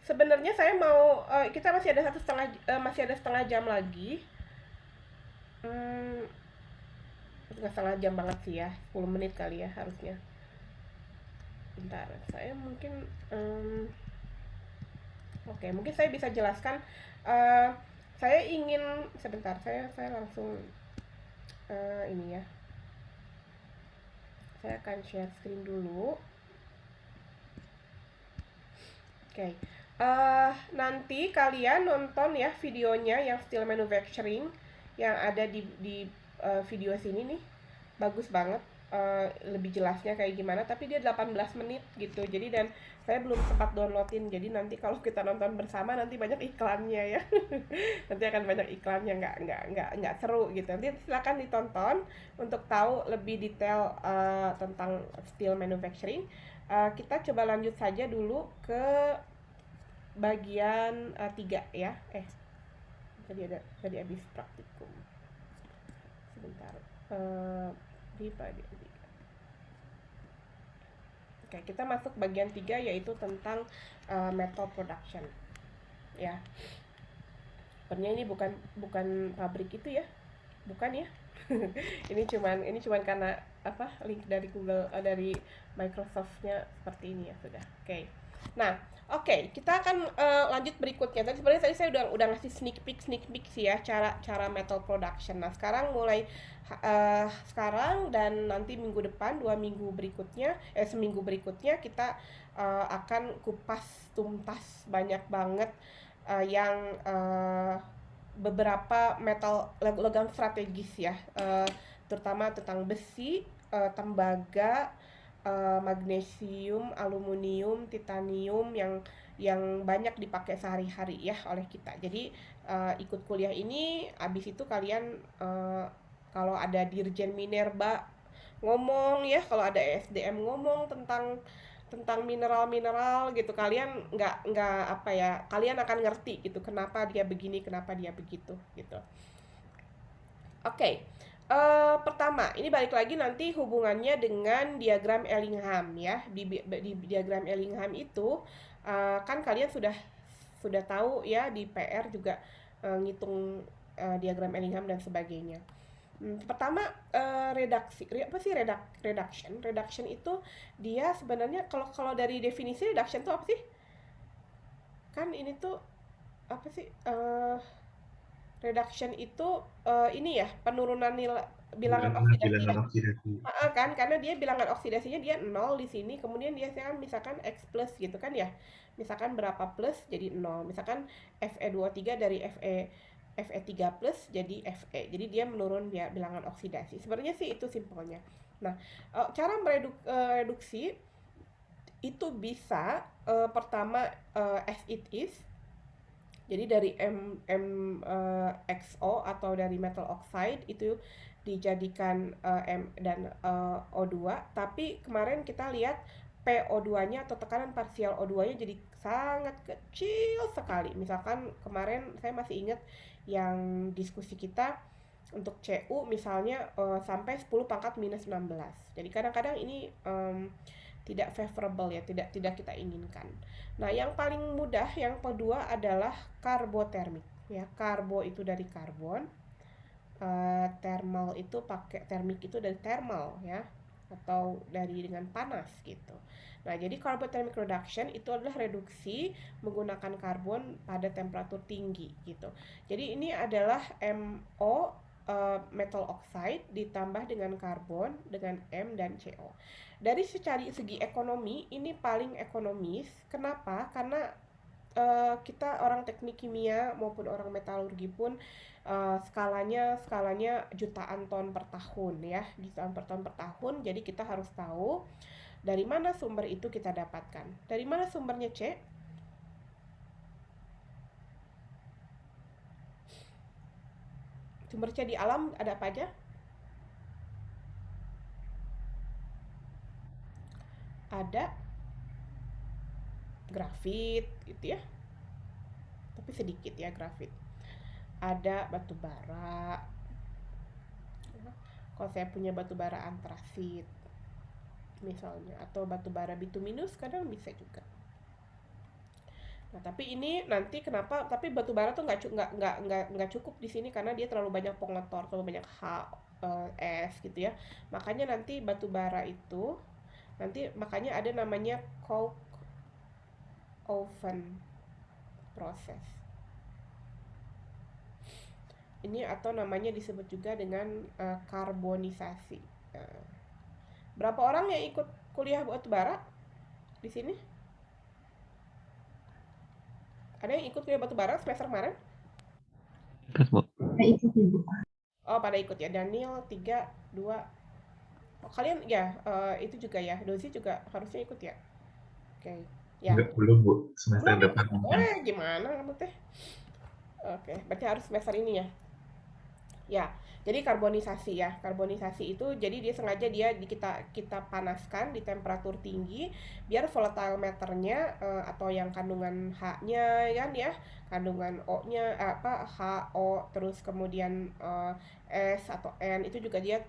A: sebenarnya saya mau kita masih ada setengah jam lagi. Nggak setengah jam banget sih ya, 10 menit kali ya harusnya. Bentar, saya mungkin oke, mungkin saya bisa jelaskan. Saya ingin sebentar, saya langsung ini ya. Saya akan share screen dulu. Oke. Nanti kalian nonton ya videonya yang steel manufacturing yang ada di video sini nih. Bagus banget. Lebih jelasnya kayak gimana, tapi dia 18 menit gitu. Jadi dan saya belum sempat downloadin. Jadi nanti kalau kita nonton bersama nanti banyak iklannya ya. Nanti akan banyak iklannya, nggak seru gitu. Nanti silakan ditonton untuk tahu lebih detail tentang steel manufacturing. Kita coba lanjut saja dulu ke bagian 3 ya. Tadi habis praktikum. Sebentar. Di bagian 3. Oke, kita masuk bagian 3 yaitu tentang metal production. Ya. Sebenarnya ini bukan pabrik itu ya. Bukan ya. ini cuman karena link dari Google, dari Microsoft-nya seperti ini ya sudah. Oke. Nah, kita akan lanjut berikutnya. Tadi saya udah ngasih sneak peek sih ya cara metal production. Nah, sekarang mulai sekarang dan nanti minggu depan, seminggu berikutnya kita akan kupas tuntas banyak banget yang beberapa metal logam strategis ya, terutama tentang besi, tembaga, magnesium, aluminium, titanium yang banyak dipakai sehari-hari ya oleh kita. Jadi ikut kuliah ini, abis itu kalian kalau ada Dirjen Minerba ngomong ya, kalau ada SDM ngomong tentang mineral-mineral gitu, kalian kalian akan ngerti gitu kenapa dia begini, kenapa dia begitu gitu. Oke. Pertama, ini balik lagi nanti hubungannya dengan diagram Ellingham ya. Di diagram Ellingham itu kan kalian sudah tahu ya, di PR juga ngitung diagram Ellingham dan sebagainya. Pertama, reduction itu dia sebenarnya kalau dari definisi reduction itu apa sih? Kan ini tuh apa sih? Reduction itu ini ya, penurunan bilangan oksidasi. Kan karena dia bilangan oksidasinya dia 0 di sini, kemudian dia misalkan X plus gitu kan ya. Misalkan berapa plus jadi 0. Misalkan Fe23 dari Fe3 plus jadi Fe. Jadi dia menurun bilangan oksidasi. Sebenarnya sih itu simpelnya. Nah, cara mereduksi itu bisa pertama as it is. Jadi dari XO atau dari metal oxide itu dijadikan M dan O2, tapi kemarin kita lihat PO2-nya atau tekanan parsial O2-nya jadi sangat kecil sekali. Misalkan kemarin saya masih ingat yang diskusi kita untuk CU misalnya sampai 10 pangkat minus 16. Jadi kadang-kadang ini tidak favorable ya, tidak kita inginkan. Nah, yang paling mudah yang kedua adalah karbotermik ya. Karbo itu dari karbon, thermal itu pakai termik itu dari thermal ya, atau dari dengan panas gitu. Nah, jadi carbothermic reduction itu adalah reduksi menggunakan karbon pada temperatur tinggi gitu. Jadi ini adalah MO metal oxide ditambah dengan karbon dengan M dan CO. Dari segi ekonomi ini paling ekonomis. Kenapa? Karena kita orang teknik kimia maupun orang metalurgi pun skalanya jutaan ton per tahun ya, jutaan per ton per tahun. Jadi kita harus tahu dari mana sumber itu kita dapatkan. Dari mana sumbernya, C? Sumber C di alam ada apa aja? Ada grafit gitu ya, tapi sedikit ya grafit. Ada batu bara. Kalau saya punya batu bara antrasit misalnya, atau batu bara bituminus kadang bisa juga. Nah, tapi ini nanti kenapa? Tapi batu bara tuh nggak cukup di sini karena dia terlalu banyak pengotor, terlalu banyak es gitu ya. Makanya nanti batu bara itu makanya ada namanya coke oven proses. Ini atau namanya disebut juga dengan karbonisasi. Berapa orang yang ikut kuliah batu bara di sini? Ada yang ikut kuliah batu bara semester kemarin?
C: Terus Bu.
A: Oh, pada ikut ya. Daniel 3, 2. Oh, kalian ya itu juga ya. Dozi juga harusnya ikut ya. Oke. Ya.
D: Belum Bu, semester
A: Belum
D: depan.
A: Gimana kamu teh? Oke, berarti harus semester ini ya. Ya, jadi karbonisasi ya. Karbonisasi itu jadi dia sengaja kita panaskan di temperatur tinggi biar volatile matternya atau yang kandungan H-nya kan ya, kandungan O-nya HO terus kemudian S atau N itu juga dia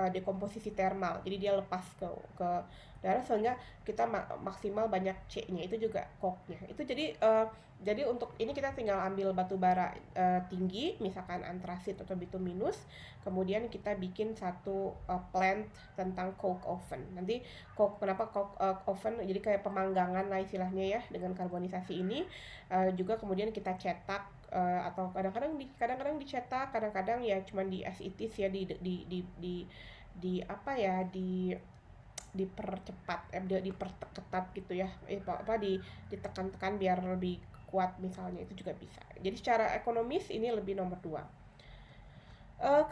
A: dekomposisi termal. Jadi dia lepas ke darah sehingga kita maksimal banyak C-nya, itu juga coke-nya. Itu jadi untuk ini kita tinggal ambil batu bara tinggi, misalkan antrasit atau bituminus, kemudian kita bikin satu plant tentang coke oven. Nanti kenapa coke oven? Jadi kayak pemanggangan lah istilahnya ya dengan karbonisasi ini. Juga kemudian kita cetak atau kadang-kadang dicetak, kadang-kadang ya cuman di as it is ya, diperketat gitu ya, ditekan-tekan biar lebih kuat misalnya, itu juga bisa. Jadi secara ekonomis ini lebih nomor 2.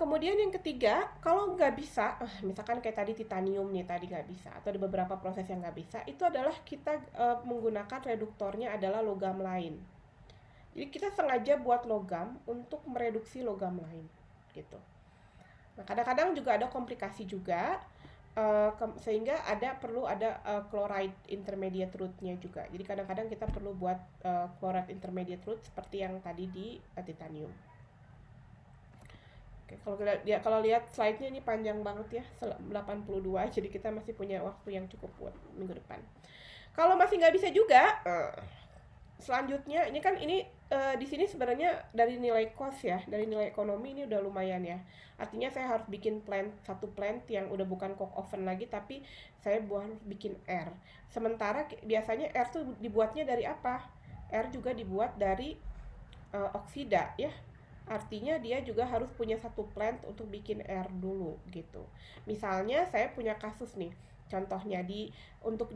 A: Kemudian yang ketiga, kalau nggak bisa, misalkan kayak tadi titanium nih tadi nggak bisa, atau ada beberapa proses yang nggak bisa, itu adalah kita menggunakan reduktornya adalah logam lain. Jadi kita sengaja buat logam untuk mereduksi logam lain gitu. Nah, kadang-kadang juga ada komplikasi juga, sehingga perlu ada chloride intermediate route-nya juga. Jadi kadang-kadang kita perlu buat chloride intermediate route seperti yang tadi di titanium. Oke, kalau lihat slide-nya ini panjang banget ya, 82, jadi kita masih punya waktu yang cukup buat minggu depan. Kalau masih nggak bisa juga, selanjutnya ini di sini sebenarnya dari nilai cost ya, dari nilai ekonomi ini udah lumayan ya. Artinya saya harus bikin satu plant yang udah bukan coke oven lagi, tapi saya harus bikin air. Sementara biasanya air tuh dibuatnya dari apa? Air juga dibuat dari oksida ya. Artinya dia juga harus punya satu plant untuk bikin air dulu gitu. Misalnya saya punya kasus nih. Contohnya untuk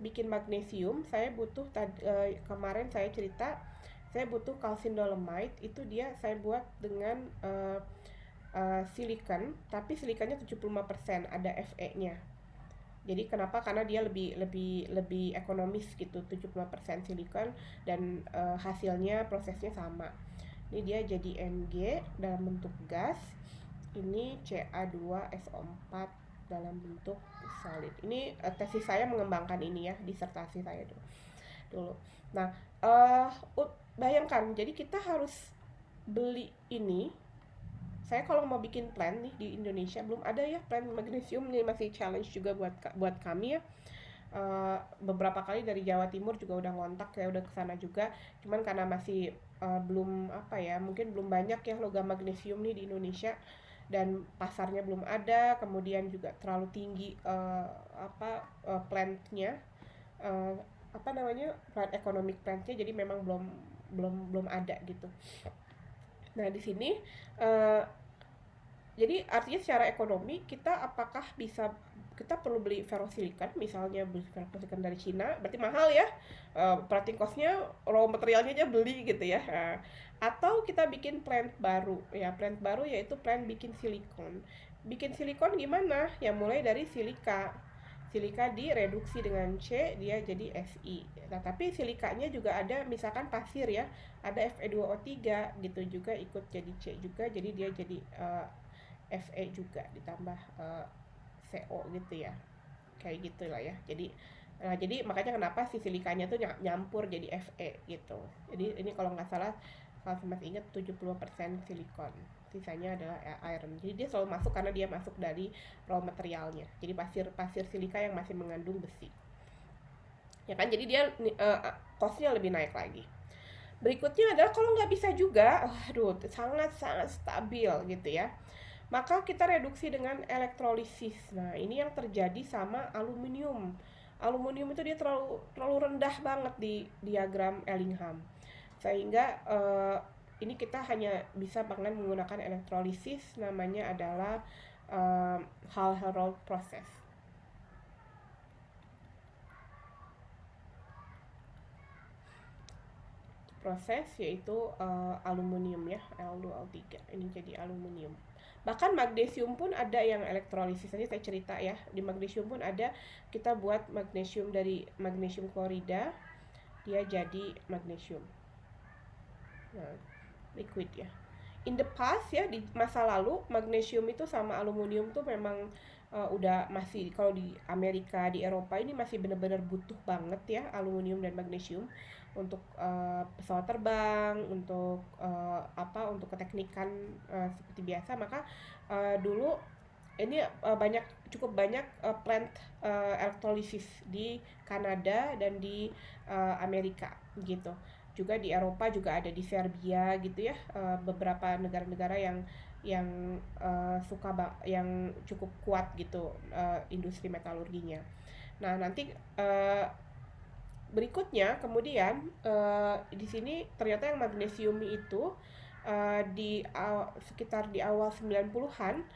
A: bikin magnesium saya butuh kemarin saya cerita saya butuh calcium dolomite, itu saya buat dengan silikon, tapi silikonnya 75% ada Fe-nya. Jadi kenapa? Karena dia lebih ekonomis gitu, 75% silikon dan hasilnya prosesnya sama. Ini dia jadi Mg dalam bentuk gas. Ini Ca2SO4 dalam bentuk solid. Ini tesis saya mengembangkan ini ya, disertasi saya dulu. Nah, bayangkan, jadi kita harus beli ini. Saya kalau mau bikin plant nih di Indonesia belum ada ya plant magnesium, ini masih challenge juga buat kami ya. Beberapa kali dari Jawa Timur juga udah ngontak, saya udah kesana juga. Cuman karena masih mungkin belum banyak ya logam magnesium nih di Indonesia dan pasarnya belum ada, kemudian juga terlalu tinggi plantnya, plant economic plantnya, jadi memang belum ada gitu. Nah, di sini jadi artinya secara ekonomi kita perlu beli ferrosilicon, misalnya beli ferrosilicon dari Cina, berarti mahal ya, operating cost-nya, raw materialnya aja beli gitu ya. Atau kita bikin plant baru, ya plant baru yaitu plant bikin silikon. Bikin silikon gimana? Ya mulai dari silika direduksi dengan C, dia jadi Fi. Nah, tapi silikanya juga ada, misalkan pasir ya, ada Fe2O3 gitu juga ikut jadi C juga, jadi dia jadi Fe juga ditambah CO gitu ya, kayak gitulah ya. Jadi makanya kenapa si silikanya tuh nyampur jadi Fe gitu. Jadi ini kalau nggak salah, kalau masih ingat 70% silikon, sisanya adalah iron. Jadi dia selalu masuk karena dia masuk dari raw materialnya. Jadi pasir silika yang masih mengandung besi. Ya kan, jadi dia cost-nya lebih naik lagi. Berikutnya adalah kalau nggak bisa juga, sangat stabil gitu ya, maka kita reduksi dengan elektrolisis. Nah, ini yang terjadi sama aluminium. Aluminium itu dia terlalu rendah banget di diagram Ellingham, sehingga ini kita hanya bisa menggunakan elektrolisis, namanya adalah Hall-Héroult process. Proses yaitu aluminium ya, Al2O3, ini jadi aluminium. Bahkan magnesium pun ada yang elektrolisis. Tadi saya cerita ya, di magnesium pun ada, kita buat magnesium dari magnesium klorida, dia jadi magnesium. Nah, liquid ya. In the past ya, di masa lalu, magnesium itu sama aluminium tuh memang udah masih, kalau di Amerika, di Eropa ini masih benar-benar butuh banget ya aluminium dan magnesium untuk pesawat terbang, untuk untuk keteknikan seperti biasa. Maka dulu ini cukup banyak plant elektrolisis di Kanada dan di Amerika gitu. Juga di Eropa juga ada, di Serbia gitu ya, beberapa negara-negara yang yang cukup kuat gitu industri metalurginya. Nah, nanti berikutnya kemudian di sini ternyata yang magnesium itu sekitar di awal 90-an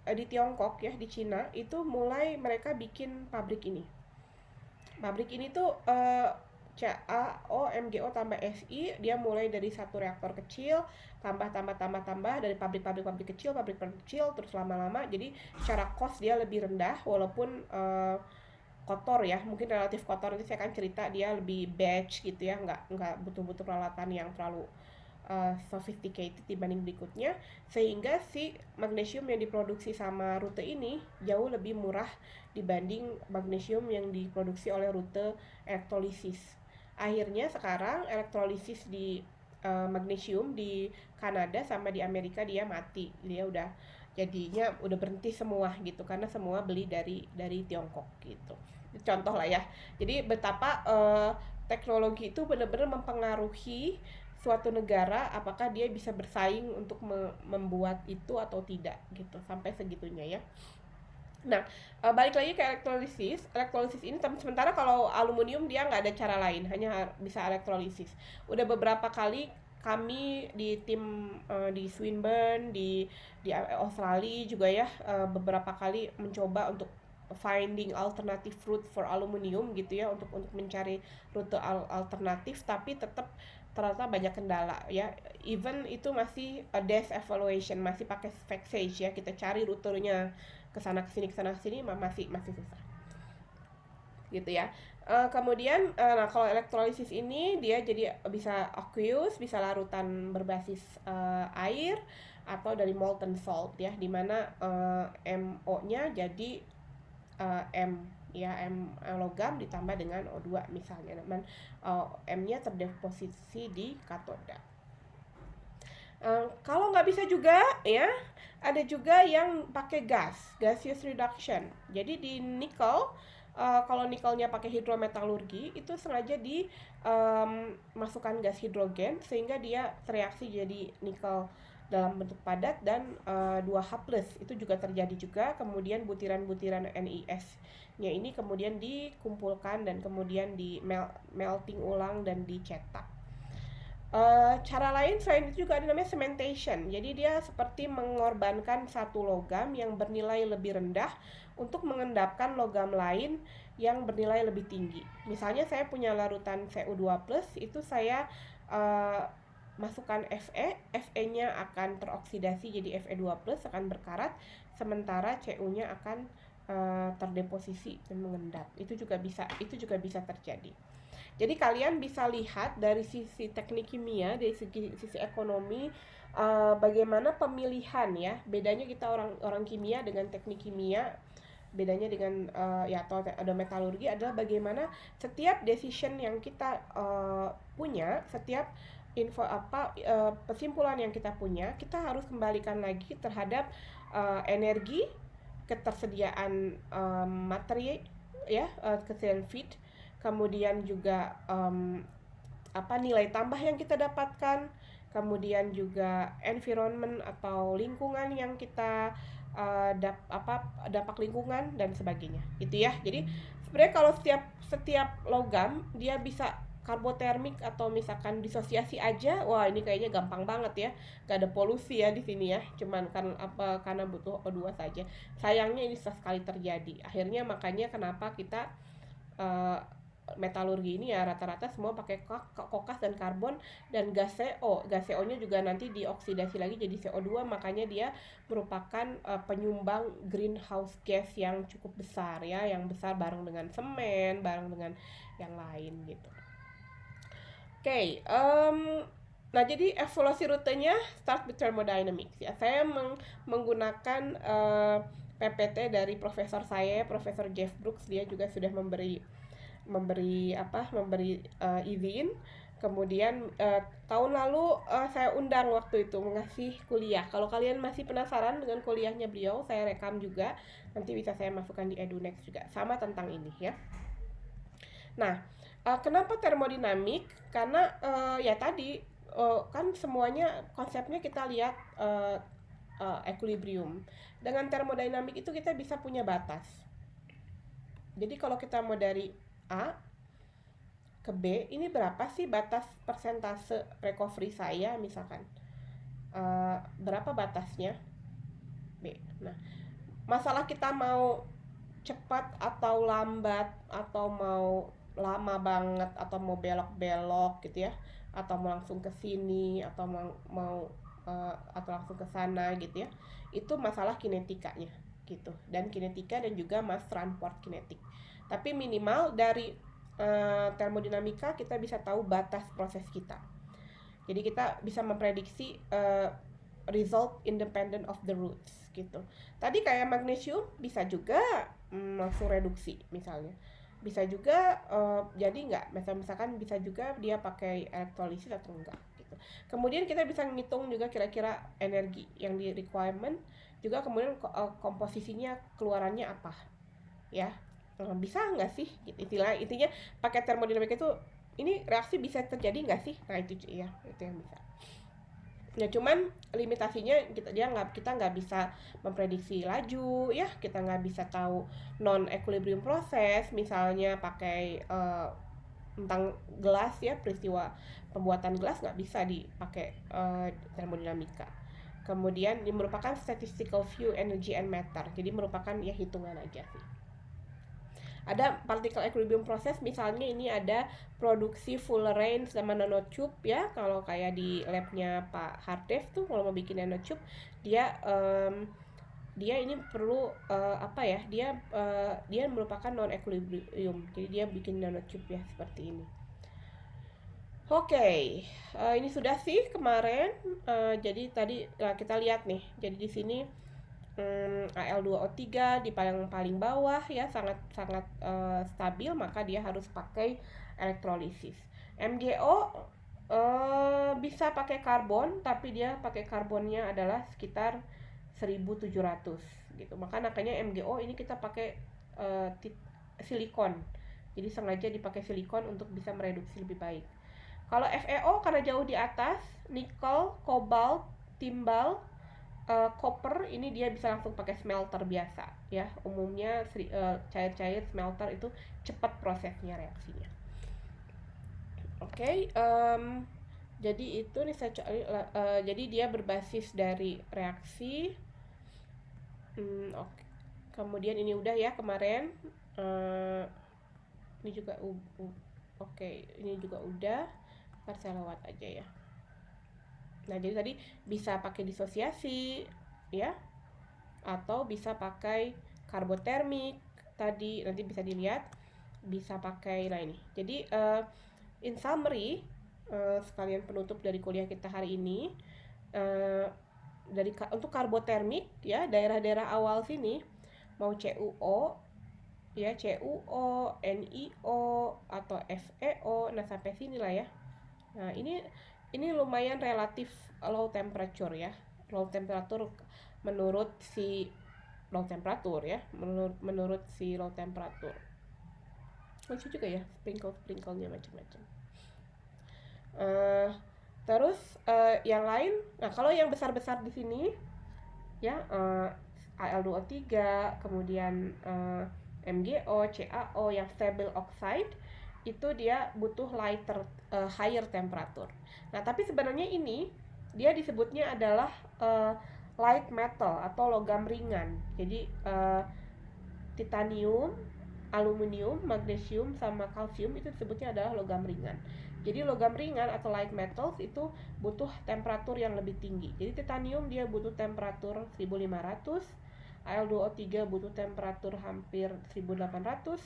A: di Tiongkok ya, di Cina itu mulai mereka bikin pabrik ini. Pabrik ini tuh CaOMGO tambah SI, dia mulai dari satu reaktor kecil, tambah dari pabrik kecil, terus lama-lama jadi secara cost dia lebih rendah, walaupun kotor ya, mungkin relatif kotor. Nanti saya akan cerita, dia lebih batch gitu ya, nggak butuh peralatan yang terlalu sophisticated dibanding berikutnya, sehingga si magnesium yang diproduksi sama rute ini jauh lebih murah dibanding magnesium yang diproduksi oleh rute elektrolisis. Akhirnya sekarang elektrolisis di magnesium di Kanada sama di Amerika dia mati, dia udah berhenti semua gitu, karena semua beli dari Tiongkok gitu. Contoh lah ya. Jadi betapa teknologi itu benar-benar mempengaruhi suatu negara, apakah dia bisa bersaing untuk membuat itu atau tidak gitu, sampai segitunya ya. Nah, balik lagi ke elektrolisis. Elektrolisis ini sementara kalau aluminium dia nggak ada cara lain, hanya bisa elektrolisis. Udah beberapa kali kami di tim di Swinburne, di Australia juga ya, beberapa kali mencoba untuk finding alternative route for aluminium gitu ya, untuk mencari rute alternatif, tapi tetap ternyata banyak kendala ya. Even itu masih dash evaluation, masih pakai vexage ya, kita cari rutenya kesana kesini masih susah gitu ya. Kemudian nah kalau elektrolisis ini dia jadi bisa aqueous, bisa larutan berbasis air, atau dari molten salt ya, dimana MO-nya jadi M ya, M logam ditambah dengan O2 misalnya, dan M-nya terdeposisi di katoda. Kalau nggak bisa juga ya, ada juga yang pakai gaseous reduction. Jadi di nikel, kalau nikelnya pakai hidrometalurgi, itu sengaja masukkan gas hidrogen sehingga dia tereaksi jadi nikel dalam bentuk padat dan 2H+, itu juga terjadi juga. Kemudian butiran-butiran NiS-nya ini kemudian dikumpulkan dan kemudian di melting ulang dan dicetak. Cara lain selain itu juga ada namanya cementation. Jadi dia seperti mengorbankan satu logam yang bernilai lebih rendah untuk mengendapkan logam lain yang bernilai lebih tinggi. Misalnya saya punya larutan Cu2+, itu saya masukkan Fe-nya akan teroksidasi jadi Fe2+, akan berkarat, sementara Cu-nya akan terdeposisi dan mengendap. Itu juga bisa terjadi. Jadi kalian bisa lihat dari sisi teknik kimia, dari sisi ekonomi, bagaimana pemilihan ya. Bedanya kita orang kimia dengan teknik kimia, bedanya dengan atau ada metalurgi adalah bagaimana setiap decision yang kita punya, setiap kesimpulan yang kita punya, kita harus kembalikan lagi terhadap energi, ketersediaan materi ya, ketersediaan feed, kemudian juga nilai tambah yang kita dapatkan, kemudian juga environment atau lingkungan yang kita dampak lingkungan dan sebagainya gitu ya. Jadi sebenarnya kalau setiap logam dia bisa karbotermik atau misalkan disosiasi aja, wah ini kayaknya gampang banget ya, gak ada polusi ya di sini ya, cuman karena butuh O2 saja. Sayangnya ini sekali terjadi. Akhirnya makanya kenapa kita metalurgi ini ya rata-rata semua pakai kokas dan karbon dan gas CO. Gas CO-nya juga nanti dioksidasi lagi jadi CO2, makanya dia merupakan penyumbang greenhouse gas yang cukup besar ya, yang besar bareng dengan semen, bareng dengan yang lain gitu. Oke, nah jadi evaluasi rutenya start with thermodynamics ya. Saya menggunakan PPT dari profesor saya, Profesor Jeff Brooks. Dia juga sudah memberi izin. Kemudian tahun lalu saya undang waktu itu mengasih kuliah. Kalau kalian masih penasaran dengan kuliahnya beliau, saya rekam juga, nanti bisa saya masukkan di EduNext juga, sama tentang ini ya. Nah, kenapa termodinamik? Karena ya tadi kan semuanya konsepnya kita lihat equilibrium. Dengan termodinamik itu kita bisa punya batas. Jadi kalau kita mau dari A ke B, ini berapa sih batas persentase recovery saya misalkan, berapa batasnya B. Nah, masalah kita mau cepat atau lambat, atau mau lama banget, atau mau belok-belok gitu ya, atau mau langsung ke sini, atau mau atau langsung ke sana gitu ya, itu masalah kinetikanya gitu, dan kinetika dan juga mass transport kinetik. Tapi minimal dari termodinamika kita bisa tahu batas proses kita. Jadi kita bisa memprediksi result independent of the roots gitu. Tadi kayak magnesium bisa juga langsung reduksi misalnya. Bisa juga jadi enggak, misalkan bisa juga dia pakai elektrolisis atau enggak gitu. Kemudian kita bisa ngitung juga kira-kira energi yang di requirement, juga kemudian komposisinya keluarannya apa ya, bisa nggak sih gitu. Intinya pakai termodinamika itu ini reaksi bisa terjadi nggak sih, nah itu ya, itu yang bisa. Ya cuman limitasinya kita nggak bisa memprediksi laju ya, kita nggak bisa tahu non equilibrium proses, misalnya pakai tentang gelas ya, peristiwa pembuatan gelas nggak bisa dipakai termodinamika. Kemudian ini merupakan statistical view energy and matter, jadi merupakan ya hitungan aja sih. Ada particle equilibrium proses, misalnya ini ada produksi full range sama nanotube ya. Kalau kayak di labnya Pak Hardev tuh kalau mau bikin nanotube, dia ini perlu dia merupakan non equilibrium, jadi dia bikin nanotube ya seperti ini. Oke, ini sudah sih kemarin. Jadi tadi kita lihat nih, jadi di sini Al2O3 di paling bawah ya, sangat stabil, maka dia harus pakai elektrolisis. MgO bisa pakai karbon, tapi dia pakai karbonnya adalah sekitar 1700 gitu. Maka makanya MgO ini kita pakai silikon. Jadi sengaja dipakai silikon untuk bisa mereduksi lebih baik. Kalau FeO karena jauh di atas, nikel, kobalt, timbal, copper ini dia bisa langsung pakai smelter biasa ya. Umumnya cair-cair smelter itu cepat prosesnya, reaksinya. Oke, Jadi itu nih jadi dia berbasis dari reaksi. Oke. Kemudian ini udah ya kemarin. Ini juga oke, ini juga udah. Ntar saya lewat aja ya. Nah, jadi tadi bisa pakai disosiasi ya, atau bisa pakai karbotermik tadi, nanti bisa dilihat, bisa pakai ini. Jadi in summary, sekalian penutup dari kuliah kita hari ini, untuk karbotermik ya, daerah-daerah awal sini mau CuO ya, CuO, NiO atau FeO, nah sampai sini lah ya. Nah, ini lumayan relatif low temperature ya. Low temperature menurut si low temperature ya, menurut si low temperature. Lucu juga ya, sprinkle-sprinklenya macam-macam. Terus yang lain, nah kalau yang besar-besar di sini ya, Al2O3, kemudian MgO, CaO yang stable oxide, itu dia butuh higher temperature. Nah, tapi sebenarnya ini dia disebutnya adalah light metal atau logam ringan. Jadi titanium, aluminium, magnesium sama kalsium itu disebutnya adalah logam ringan. Jadi logam ringan atau light metals itu butuh temperatur yang lebih tinggi. Jadi titanium dia butuh temperatur 1500, Al2O3 butuh temperatur hampir 1800,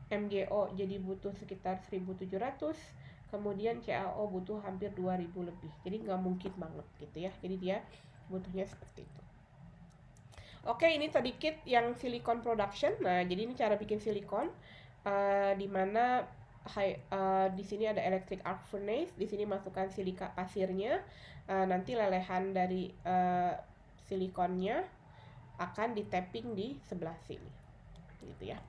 A: MgO jadi butuh sekitar 1700, kemudian CaO butuh hampir 2000 lebih. Jadi nggak mungkin banget gitu ya. Jadi dia butuhnya seperti itu. Oke, ini sedikit yang silicon production. Nah, jadi ini cara bikin silikon, di mana di sini ada electric arc furnace, di sini masukkan silika pasirnya, nanti lelehan dari silikonnya akan di tapping di sebelah sini, gitu ya.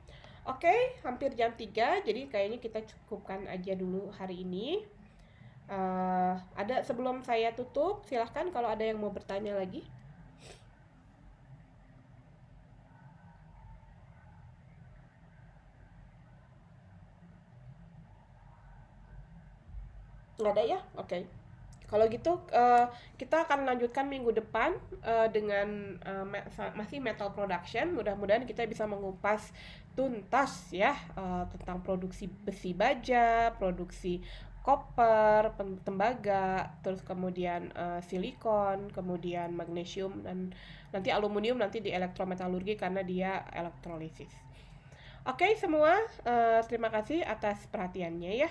A: Oke, hampir jam 3, jadi kayaknya kita cukupkan aja dulu hari ini. Ada sebelum saya tutup, silahkan kalau ada yang mau bertanya lagi. Nggak ada ya? Oke. Kalau gitu kita akan lanjutkan minggu depan dengan masih metal production. Mudah-mudahan kita bisa mengupas tuntas ya tentang produksi besi baja, produksi koper, tembaga, terus kemudian silikon, kemudian magnesium, dan nanti aluminium nanti di elektrometalurgi karena dia elektrolisis. Oke semua, terima kasih atas perhatiannya ya.